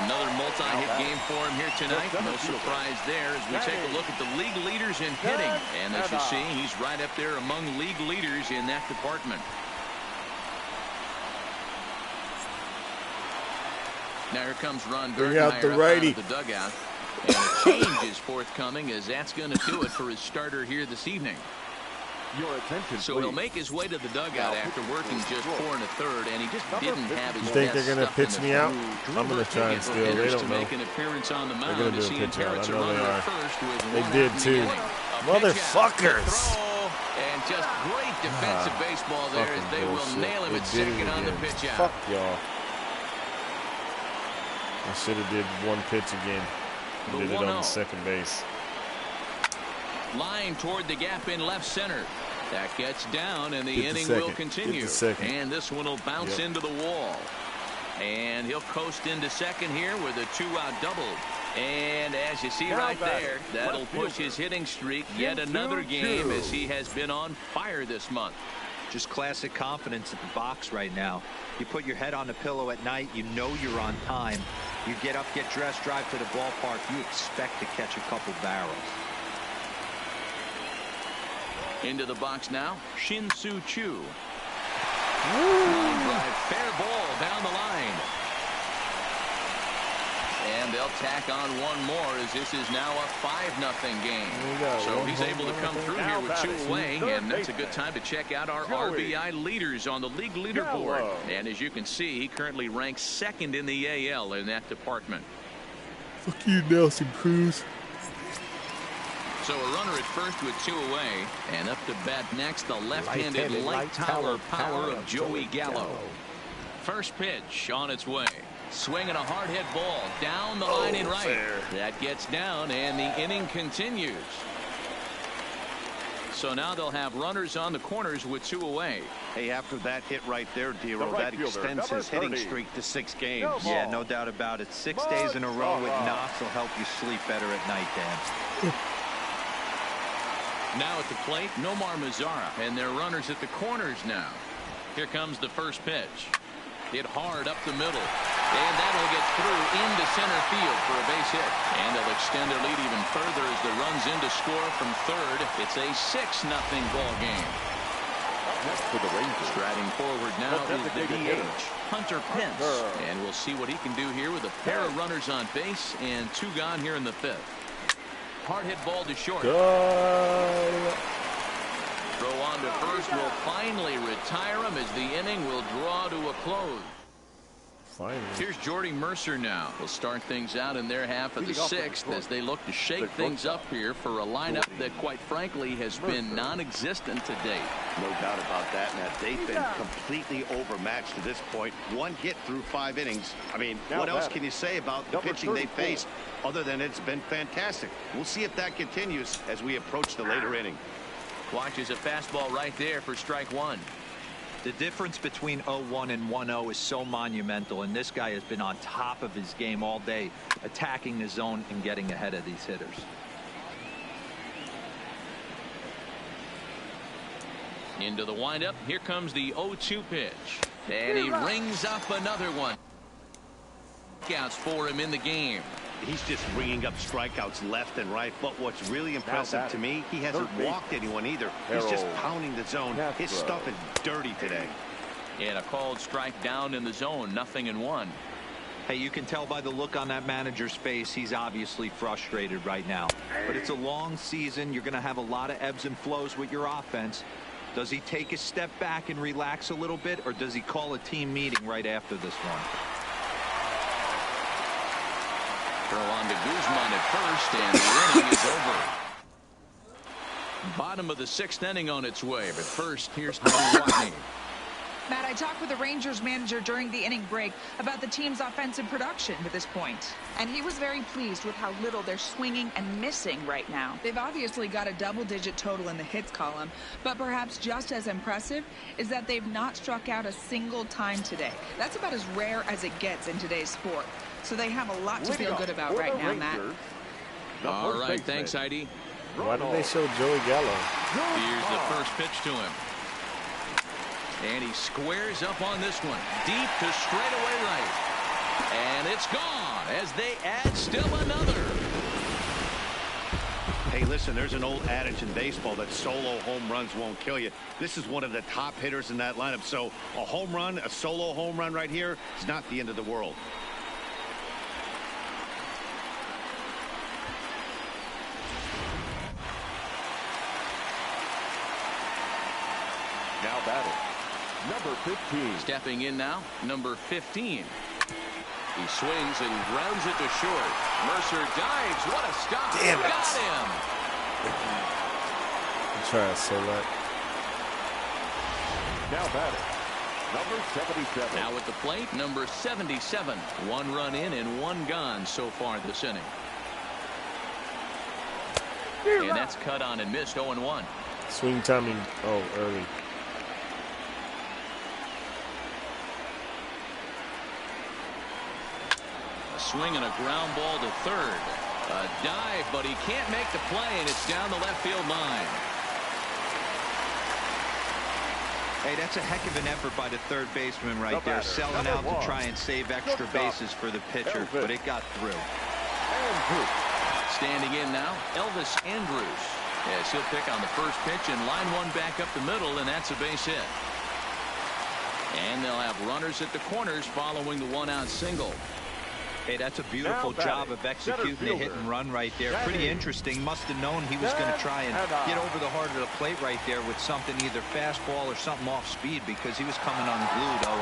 A: Another multi-hit game for him here tonight. No surprise there as we take a look at the league leaders in hitting. And as you see, he's right up there among league leaders in that department. Now here comes Ron Gartmeyer
E: the
A: up
E: righty.
A: out of the dugout. And a change is forthcoming, as that's going to do it for his starter here this evening.
F: Your attention,
A: so
F: please.
A: He'll make his way to the dugout after working just 4 1/3, and he just didn't have his
E: You think
A: best
E: they're going to
A: stuff
E: pitch
A: in
E: me
A: the
E: out?
A: field.
E: I'm going to try and steal. They don't know.
A: Make an appearance on the
E: They're
A: mound
E: going to
A: as
E: do
A: he
E: a pitch out.
A: inherits
E: I
A: a
E: know they
A: runner
E: are.
A: at first with
E: They
A: one
E: did
A: out in
E: too.
A: the inning.
E: Motherfuckers.
A: And just great defensive baseball there as they will nail him at second on the pitch out.
E: Fuck y'all. I should have did one pitch again. Did it on the second base.
A: Line toward the gap in left center. That gets down, and the inning will continue. And this one will bounce into the wall. And he'll coast into second here with a 2-out double. And as you see right there, that'll push his hitting streak yet another game as he has been on fire this month.
B: Just classic confidence at the box right now. You put your head on the pillow at night, you know you're on time. You get up, get dressed, drive to the ballpark, you expect to catch a couple barrels.
A: Into the box now, Shin-Soo Choo. Line drive, fair ball down the line. And they'll tack on one more as this is now a 5-0 game. So he's able to come through here with 2 away, and that's a good time to check out our RBI leaders on the league leaderboard. And as you can see, he currently ranks 2nd in the AL in that department.
E: Fuck you, Nelson Cruz.
A: So a runner at first with 2 away, and up to bat next, the left-handed light tower power of Joey Gallo. First pitch on its way. Swinging a hard hit ball down the line in right. That gets down, and the inning continues. So now they'll have runners on the corners with 2 away.
D: Hey, after that hit right there, Dero, that extends his hitting streak to 6 games.
B: Yeah, no doubt about it. 6 days in a row with knocks will help you sleep better at night, Dan.
A: Now at the plate, Nomar Mazara, and their runners at the corners now. Here comes the first pitch. Hit hard up the middle. And that'll get through into center field for a base hit. And they'll extend their lead even further as the runs in to score from third. It's a 6-0 ball game.
F: For the Rangers.
A: Striding forward now is the DH, Hunter Pence. And we'll see what he can do here with a pair of runners on base and 2 gone here in the 5th. Hard hit ball to short.
E: Good.
A: Throw on to first will finally retire him as the inning will draw to a close.
E: Finally.
A: Here's Jordy Mercer now. We'll start things out in their half of the 6th as they look to shake things up here for a lineup that, quite frankly, has been non-existent to date.
D: No doubt about that, Matt. They've been completely overmatched to this point. 1 hit through 5 innings. I mean, what else can you say about the pitching they faced other than it's been fantastic? We'll see if that continues as we approach the later inning.
A: Watches a fastball right there for strike 1.
B: The difference between 0-1 and 1-0 is so monumental, and this guy has been on top of his game all day, attacking the zone and getting ahead of these hitters.
A: Into the windup. Here comes the 0-2 pitch. And he rings up another one. Strikeouts for him in the game.
D: He's just ringing up strikeouts left and right. But what's really impressive to me, he hasn't walked anyone either. He's just pounding the zone. His stuff is dirty today.
A: And a called strike down in the zone. 0-1.
B: Hey, you can tell by the look on that manager's face, he's obviously frustrated right now. But it's a long season. You're going to have a lot of ebbs and flows with your offense. Does he take a step back and relax a little bit, or does he call a team meeting right after this one?
A: Throw on to Guzman at first, and the inning is over. Bottom of the 6th inning on its way, but first, here's Heidi Watney.
G: Matt, I talked with the Rangers manager during the inning break about the team's offensive production to this point. And he was very pleased with how little they're swinging and missing right now. They've obviously got a double-digit total in the hits column, but perhaps just as impressive is that they've not struck out a single time today. That's about as rare as it gets in today's sport. So they have a lot to feel good about right now, Matt.
A: All right, thanks, Heidi.
E: Why did they show Joey Gallo?
A: Here's the first pitch to him. And he squares up on this one. Deep to straightaway right. And it's gone as they add still another.
D: Hey, listen, there's an old adage in baseball that solo home runs won't kill you. This is one of the top hitters in that lineup. So a home run, a solo home run right here is not the end of the world.
F: Now batting, number 15.
A: Stepping in now, number 15. He swings and grounds it to short. Mercer dives. What a stop.
E: Damn it.
A: Got him.
E: I'm trying to select.
F: Now batting, number 77.
A: Now at the plate, number 77. 1 run in and 1 gone so far this inning. And that's cut on and missed. 0-1.
E: Swing timing. Oh, early.
A: Swing and a ground ball to third. A dive, but he can't make the play, and it's down the left field line.
B: Hey, that's a heck of an effort by the third baseman right there, selling out to try and save extra bases for the pitcher, but it got through.
A: Standing in now, Elvis Andrus. As he'll pick on the first pitch and line one back up the middle, and that's a base hit. And they'll have runners at the corners following the 1-out single.
B: Hey, that's a beautiful job of executing the hit and run right there. Pretty interesting. Must have known he was going to try and get over the heart of the plate right there with something, either fastball or something off speed, because he was coming unglued. 0-0.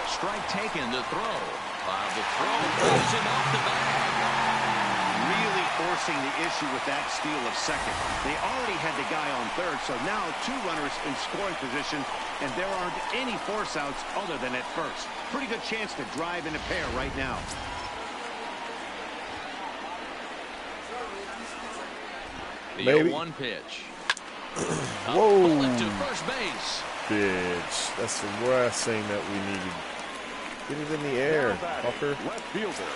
A: Strike taken, the throw. The throw pulls him off the bag.
D: Really forcing the issue with that steal of second. They already had the guy on third, so now 2 runners in scoring position, and there aren't any force outs other than at first. Pretty good chance to drive in a pair right now.
A: The
E: Maybe.
A: 0-1 pitch.
E: Whoa.
A: Bullet to first base.
E: Bitch. That's the last thing that we needed. Get it in the air, fucker.
F: Left fielder.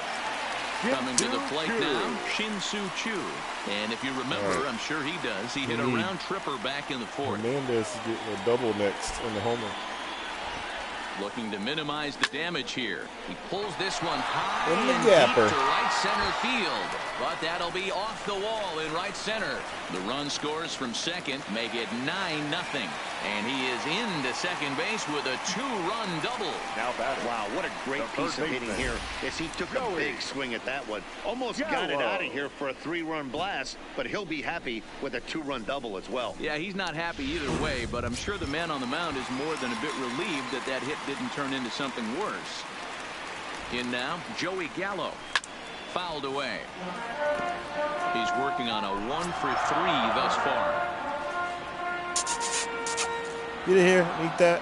A: Coming to the plate now, Shin-Soo Choo. And if you remember, I'm sure he does, he hit a round tripper back in the 4th.
E: Hernandez is getting a double next in the homer.
A: Looking to minimize the damage here. He pulls this one high
E: In the
A: and
E: gapper.
A: deep to right center field. But that'll be off the wall in right center. The run scores from second, make it 9-0. And he is into second base with a 2-run double.
F: Now batting.
D: Wow, what a great
F: The
D: piece of
F: third
D: hitting
F: baseman.
D: here as he took a big swing at that one. Almost got it out of here for a 3-run blast, but he'll be happy with a 2-run double as well.
A: Yeah, he's not happy either way, but I'm sure the man on the mound is more than a bit relieved that that hit didn't turn into something worse. In now, Joey Gallo. Fouled away. He's working on a 1-for-3 thus far.
E: Get in here. Eat that.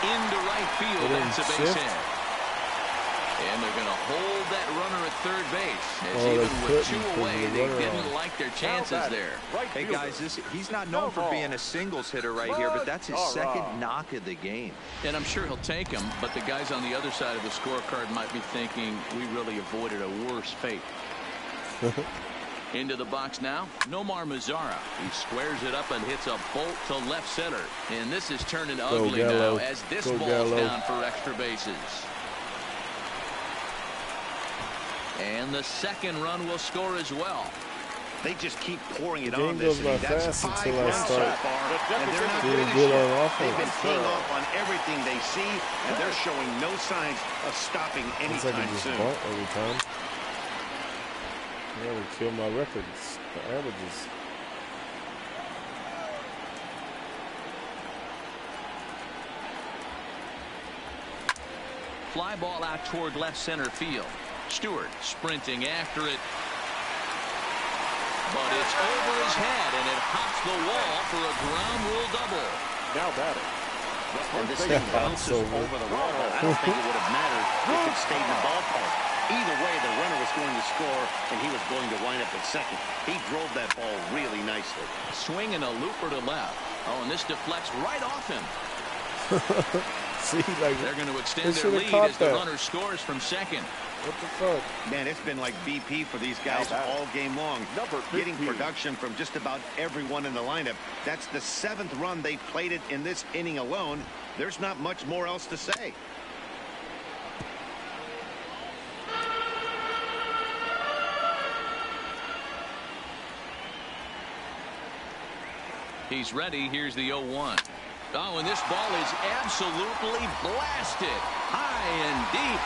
A: Into right field. That's a base hit. And they're going to hold that runner at third base. As even with 2 away, they didn't like their chances there.
B: Hey, guys, he's not known for being a singles hitter right here, but that's his second knock of the game.
A: And I'm sure he'll take him, but the guys on the other side of the scorecard might be thinking we really avoided a worse fate. Into the box now, Nomar Mazara. He squares it up and hits a bolt to left center. And this is turning ugly now as this ball's down for extra bases. And the second run will score as well.
D: They just keep pouring it
E: The game
D: on this
E: goes by
D: inning. That's
E: fast
D: 5
E: until I
D: runs so
E: start
D: far, and they're not
E: doing
D: finished
E: good
D: yet.
E: on offense.
D: They've been teeing off on everything they see, and they're showing no signs of stopping
E: It's like
D: anytime
E: I just
D: soon.
E: bunt every time. I gotta kill my records, the averages.
A: Fly ball out toward left center field. Stewart sprinting after it. But it's over his head, and it hops the wall for a ground rule double.
F: Now batting.
D: And this thing bounces over the wall. I don't think it would have mattered if it stayed in the ballpark. Either way, the runner was going to score, and he was going to line up at second. He drove that ball really nicely.
A: Swinging a looper to left. Oh, and this deflects right off him.
E: See, like
A: They're going to
E: they
A: extend their
E: should have
A: lead
E: caught
A: as the
E: that.
A: runner scores from second.
E: What the fuck?
D: Man, it's been like BP for these guys all game long. Getting production from just about everyone in the lineup. That's the 7th run they plated in this inning alone. There's not much more else to say.
A: He's ready. Here's the 0-1. Oh, and this ball is absolutely blasted. High and deep.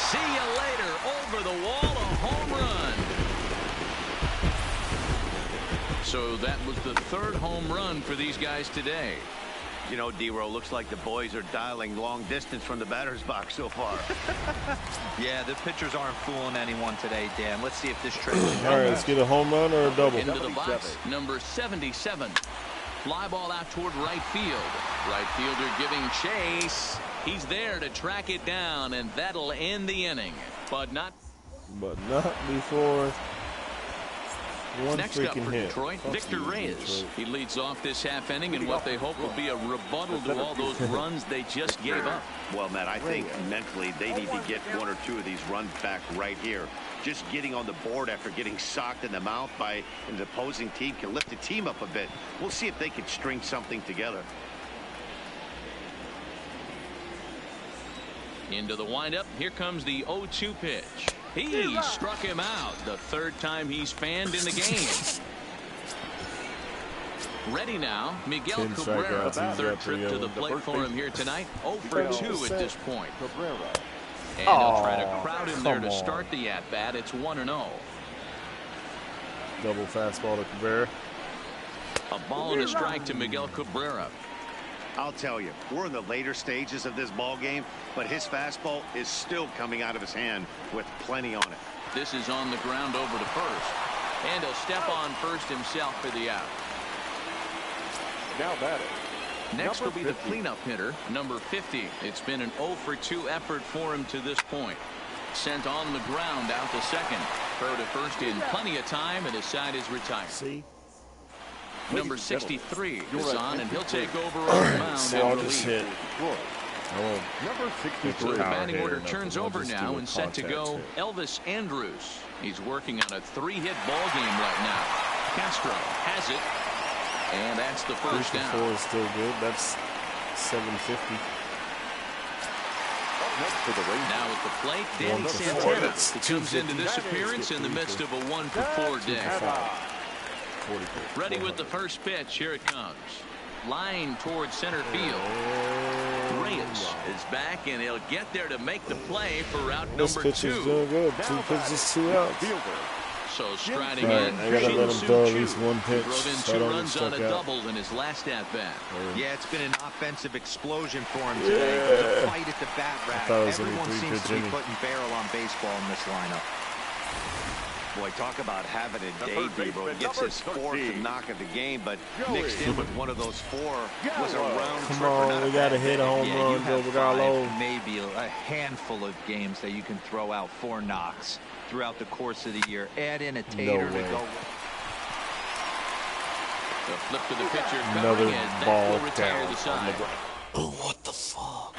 A: See you later. Over the wall, a home run. So that was the 3rd home run for these guys today.
D: You know, D-Row, looks like the boys are dialing long distance from the batter's box so far.
B: Yeah, the pitchers aren't fooling anyone today, Dan. Let's see if this trade.
E: All right, let's get a home run or a double.
A: Into the box, number 77. Fly ball out toward right field. Right fielder giving chase. He's there to track it down, and that'll end the inning. But not
E: before one
A: Next up for
E: hit.
A: Detroit, Victor Reyes. He leads off this half inning in what they hope will be a rebuttal to all those runs they just gave up.
D: Well, Matt, I think mentally they need to get 1 or 2 of these runs back right here. Just getting on the board after getting socked in the mouth by an opposing team can lift the team up a bit. We'll see if they can string something together.
A: Into the windup. Here comes the 0-2 pitch. He struck him out. The 3rd time he's fanned in the game. Ready now, Miguel Cabrera. 3rd trip to the plate for him here tonight. 0 for 2 at this point. And he'll try to crowd him there to start the at-bat. It's 1-0.
E: Double fastball to Cabrera.
A: A ball and a strike to Miguel Cabrera.
D: I'll tell you, we're in the later stages of this ball game, but his fastball is still coming out of his hand with plenty on it.
A: This is on the ground over to first. And he'll step on first himself for the out.
F: Now batting.
A: Next will be the cleanup hitter, number 50. It's been an 0 for 2 effort for him to this point. Sent on the ground out to second. Throw to first in plenty of time, and his side is retired.
E: See?
A: Number 63 is on, and he'll take over on the mound.
E: So I'll just hit.
F: Number 63.
A: So the batting order turns over now and set to go Elvis Andrus. He's working on a 3-hit ball game right now. Castro has it, and that's the first down.
E: 4 is still good. That's 750.
A: Now at the plate, Danny Santana. He comes into this appearance in the midst of a 1 for 4 day. Ready with the first pitch. Here it comes. Line towards center field. Reyes is back, and he'll get there to make the play for out
E: This
A: number
E: pitch
A: 2.
E: is doing good. 2 pitches, 2 outs.
A: So striding
E: Right,
A: in,
E: I gotta let him throw at
A: Shin-Soo
E: least
A: Choo.
E: one pitch,
A: He drove in
E: so I
A: 2
E: don't get
A: runs on
E: struck
A: a
E: out.
A: double in his last at-bat.
B: Yeah, it's been an offensive explosion for him today. There's a fight at the bat rack.
E: thought it was gonna be
B: Everyone
E: 3
B: seems to
E: pitch
B: be
E: inning.
B: putting barrel on baseball in this lineup.
D: Boy, talk about having a day, D-Row. He gets his 4th knock of the game, but mixed in with one of those 4 was a round
E: Come
D: tripper,
E: on,
D: not
E: we
D: a
E: got to
D: bad
E: hit a
D: hit.
E: home
B: Yeah, you
E: run,
B: have
E: Joe
B: 5,
E: Gallo.
B: maybe a handful of games that you can throw out 4 knocks throughout the course of the year. Add in a tater to
E: way.
B: go.
A: The flip to the pitcher
E: Another
A: coming, and that
E: ball
A: will retire
E: down
A: the
E: on the
A: side.
E: ground. Oh, what the fuck?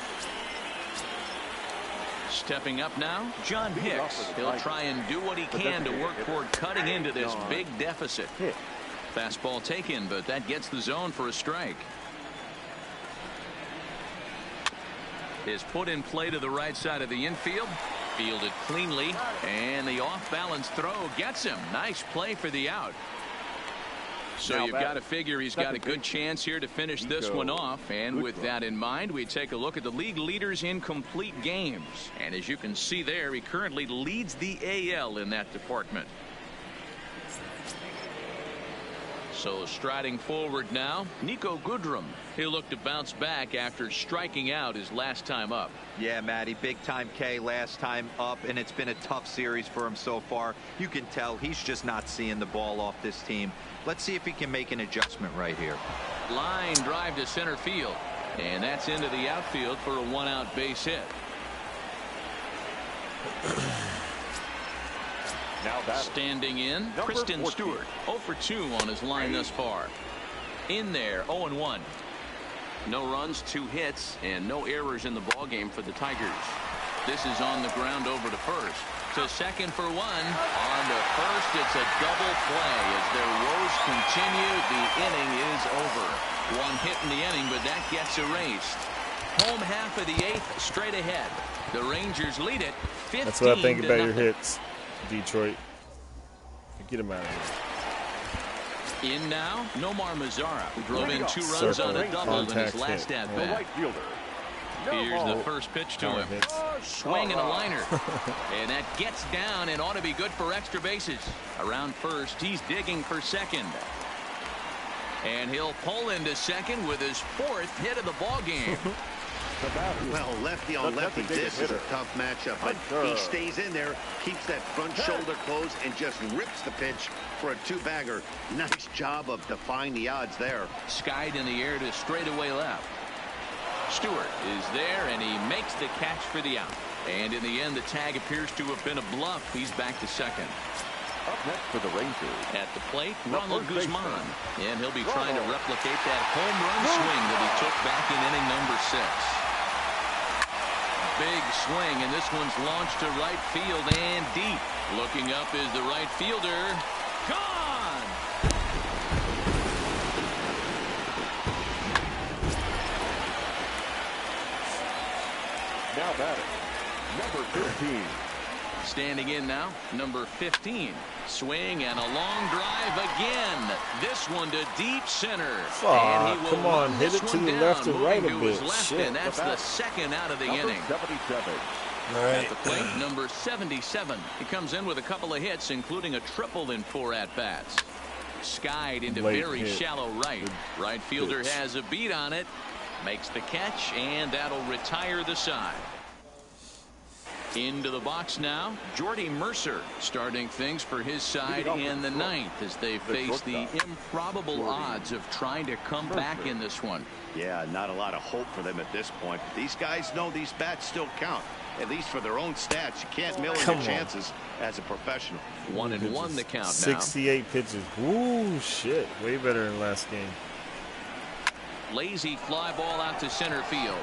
A: Stepping up now, John Hicks. He'll try and do what he can to work toward cutting into this big deficit. Fastball taken, but that gets the zone for a strike. Is put in play to the right side of the infield. Fielded cleanly, and the off-balance throw gets him. Nice play for the out. So you've got to figure he's got a good chance here to finish this one off. And with that in mind, we take a look at the league leaders in complete games. And as you can see there, he currently leads the AL in that department. So striding forward now, Niko Goodrum. He'll look to bounce back after striking out his last time up.
B: Yeah, Matty, big time K last time up, and it's been a tough series for him so far. You can tell he's just not seeing the ball off this team. Let's see if he can make an adjustment right here.
A: Line drive to center field, and that's into the outfield for a 1-out base hit.
F: Now
A: standing in,
F: Number
A: Kristen
F: 14.
A: Stewart. 0 for 2 on his line thus far. In there, 0-1. No runs, 2 hits, and no errors in the ballgame for the Tigers. This is on the ground over to first. To second for 1. On to first, it's a double play. As their woes continue, the inning is over. 1 hit in the inning, but that gets erased. Home half of the 8th, straight ahead. The Rangers lead it 15-0.
E: That's what I think about your hits, Detroit. Get him out of here.
A: In now, Nomar Mazara, who drove in 2 runs on a double in his last at-bat.
F: right fielder.
A: Here's the first pitch to him. Swing and a liner. And that gets down and ought to be good for extra bases. Around first, he's digging for second. And he'll pull into second with his 4th hit of the ball game.
D: Well, lefty on lefty, this is a tough matchup, but he stays in there, keeps that front shoulder closed, and just rips the pitch for a 2-bagger. Nice job of defying the odds there.
A: Skied in the air to straightaway left. Stewart is there, and he makes the catch for the out. And in the end, the tag appears to have been a bluff. He's back to second.
F: Up next for the Rangers.
A: At the plate, Ronald Guzman. And he'll be trying to replicate that home run swing that he took back in inning number 6. Big swing, and this one's launched to right field and deep. Looking up is the right fielder. Gone!
F: Now batting, number 15.
A: Standing in now, number 15. Swing and a long drive again. This one to deep center. And he will
E: come on, hit it to the left and right a bit.
A: And that's the second out of the inning.
F: 77.
E: All right.
A: At the plate, number 77. He comes in with a couple of hits, including a triple in 4 at-bats. Skied into very shallow right. Right fielder has a beat on it. Makes the catch, and that'll retire the side. Into the box now, Jordy Mercer starting things for his side in the 9th as they face the improbable odds of trying to come back in this one.
D: Yeah, not a lot of hope for them at this point. These guys know these bats still count, at least for their own stats. You can't mill in your chances as a professional.
A: 1-1 the count now.
E: 68 pitches. Ooh, shit. Way better than last game.
A: Lazy fly ball out to center field.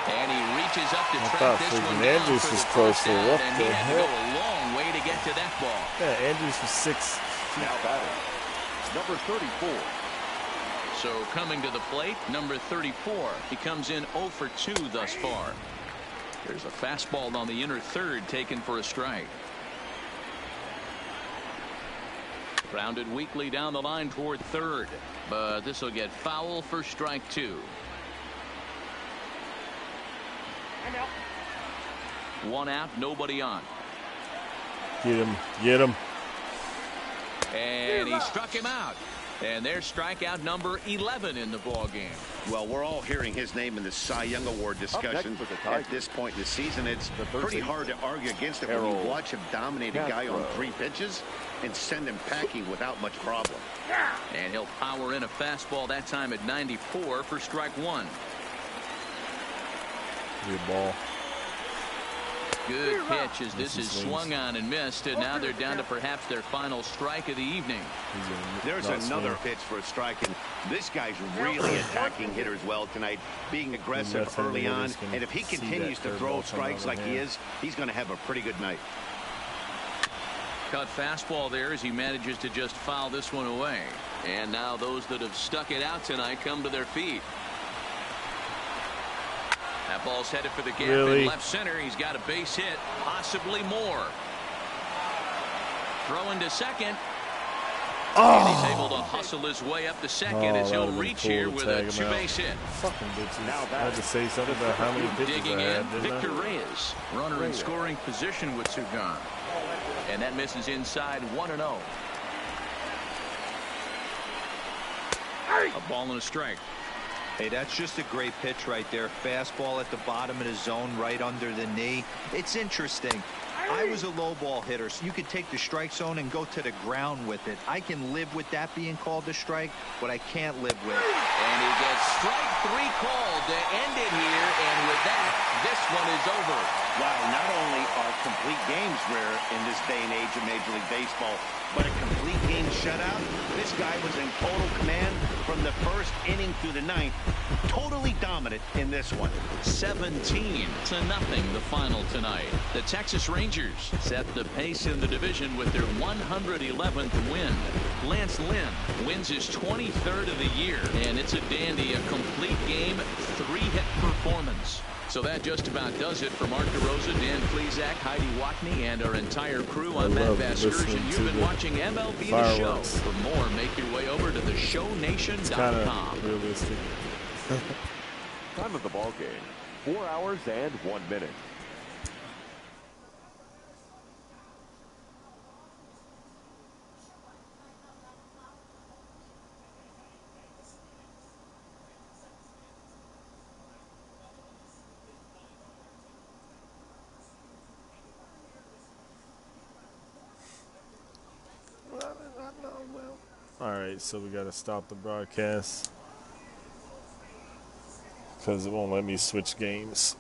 A: And he reaches up to track this one down
E: Andrews
A: for
E: was
A: the
E: close
A: first
E: to
A: out,
E: what
A: and
E: the
A: he had to
E: heck?
A: go a long way to get to that ball.
E: Yeah, Andrews was 6.
F: Now batting, number 34.
A: So coming to the plate, number 34. He comes in 0 for 2 thus far. There's a fastball on the inner third taken for a strike. Grounded weakly down the line toward third, but this will get foul for strike 2. 1 out, nobody on.
E: Get him. Get him.
A: And he struck him out. And there's strikeout number 11 in the ball game.
D: Well, we're all hearing his name in the Cy Young Award discussion at this point in the season. It's pretty hard to argue against it when you watch him dominate a guy on 3 pitches and send him packing without much problem.
A: And he'll power in a fastball that time at 94 for strike 1.
E: Good ball.
A: Good pitch as this is swung on and missed, and now they're down to perhaps their final strike of the evening.
D: There's another pitch for a strike, and this guy's really attacking hitters well tonight, being aggressive early on, and if he continues to throw strikes like he is, he's going to have a pretty good night.
A: Cut fastball there as he manages to just foul this one away. And now those that have stuck it out tonight come to their feet. That ball's headed for the gap in left center. He's got a base hit, possibly more. Throwing to second. And he's able to hustle his way up to second as he'll reach here with a 2-base hit.
E: Fucking bitches. I had to say something about how many pitches
A: Digging
E: I
A: in,
E: had, didn't
A: Victor
E: I?
A: Reyes. Runner in scoring position with Sugan. And that misses inside 1-0. A ball and a strike.
B: Hey, that's just a great pitch right there. Fastball at the bottom of the zone, right under the knee. It's interesting. I was a low ball hitter, so you could take the strike zone and go to the ground with it. I can live with that being called a strike. What I can't live with.
A: And he gets strike 3 called to end it here, and with that, this one is over.
D: Wow, not only are complete games rare in this day and age of Major League Baseball, but a complete game shutout. This guy was in total command from the first inning through the 9th. Totally dominant in this one.
A: 17-0 the final tonight. The Texas Rangers set the pace in the division with their 111th win. Lance Lynn wins his 23rd of the year, and it's a dandy, a complete game, 3-hit performance. So that just about does it for Mark DeRosa, Dan Plesac, Heidi Watney, and our entire crew. I'm Matt Vasgersian. You've been watching MLB The Show. For more, make your way over to theshownation.com.
E: Realistic.
F: Time of the ball game, 4 hours and 1 minute.
E: Alright, so we gotta stop the broadcast because it won't let me switch games.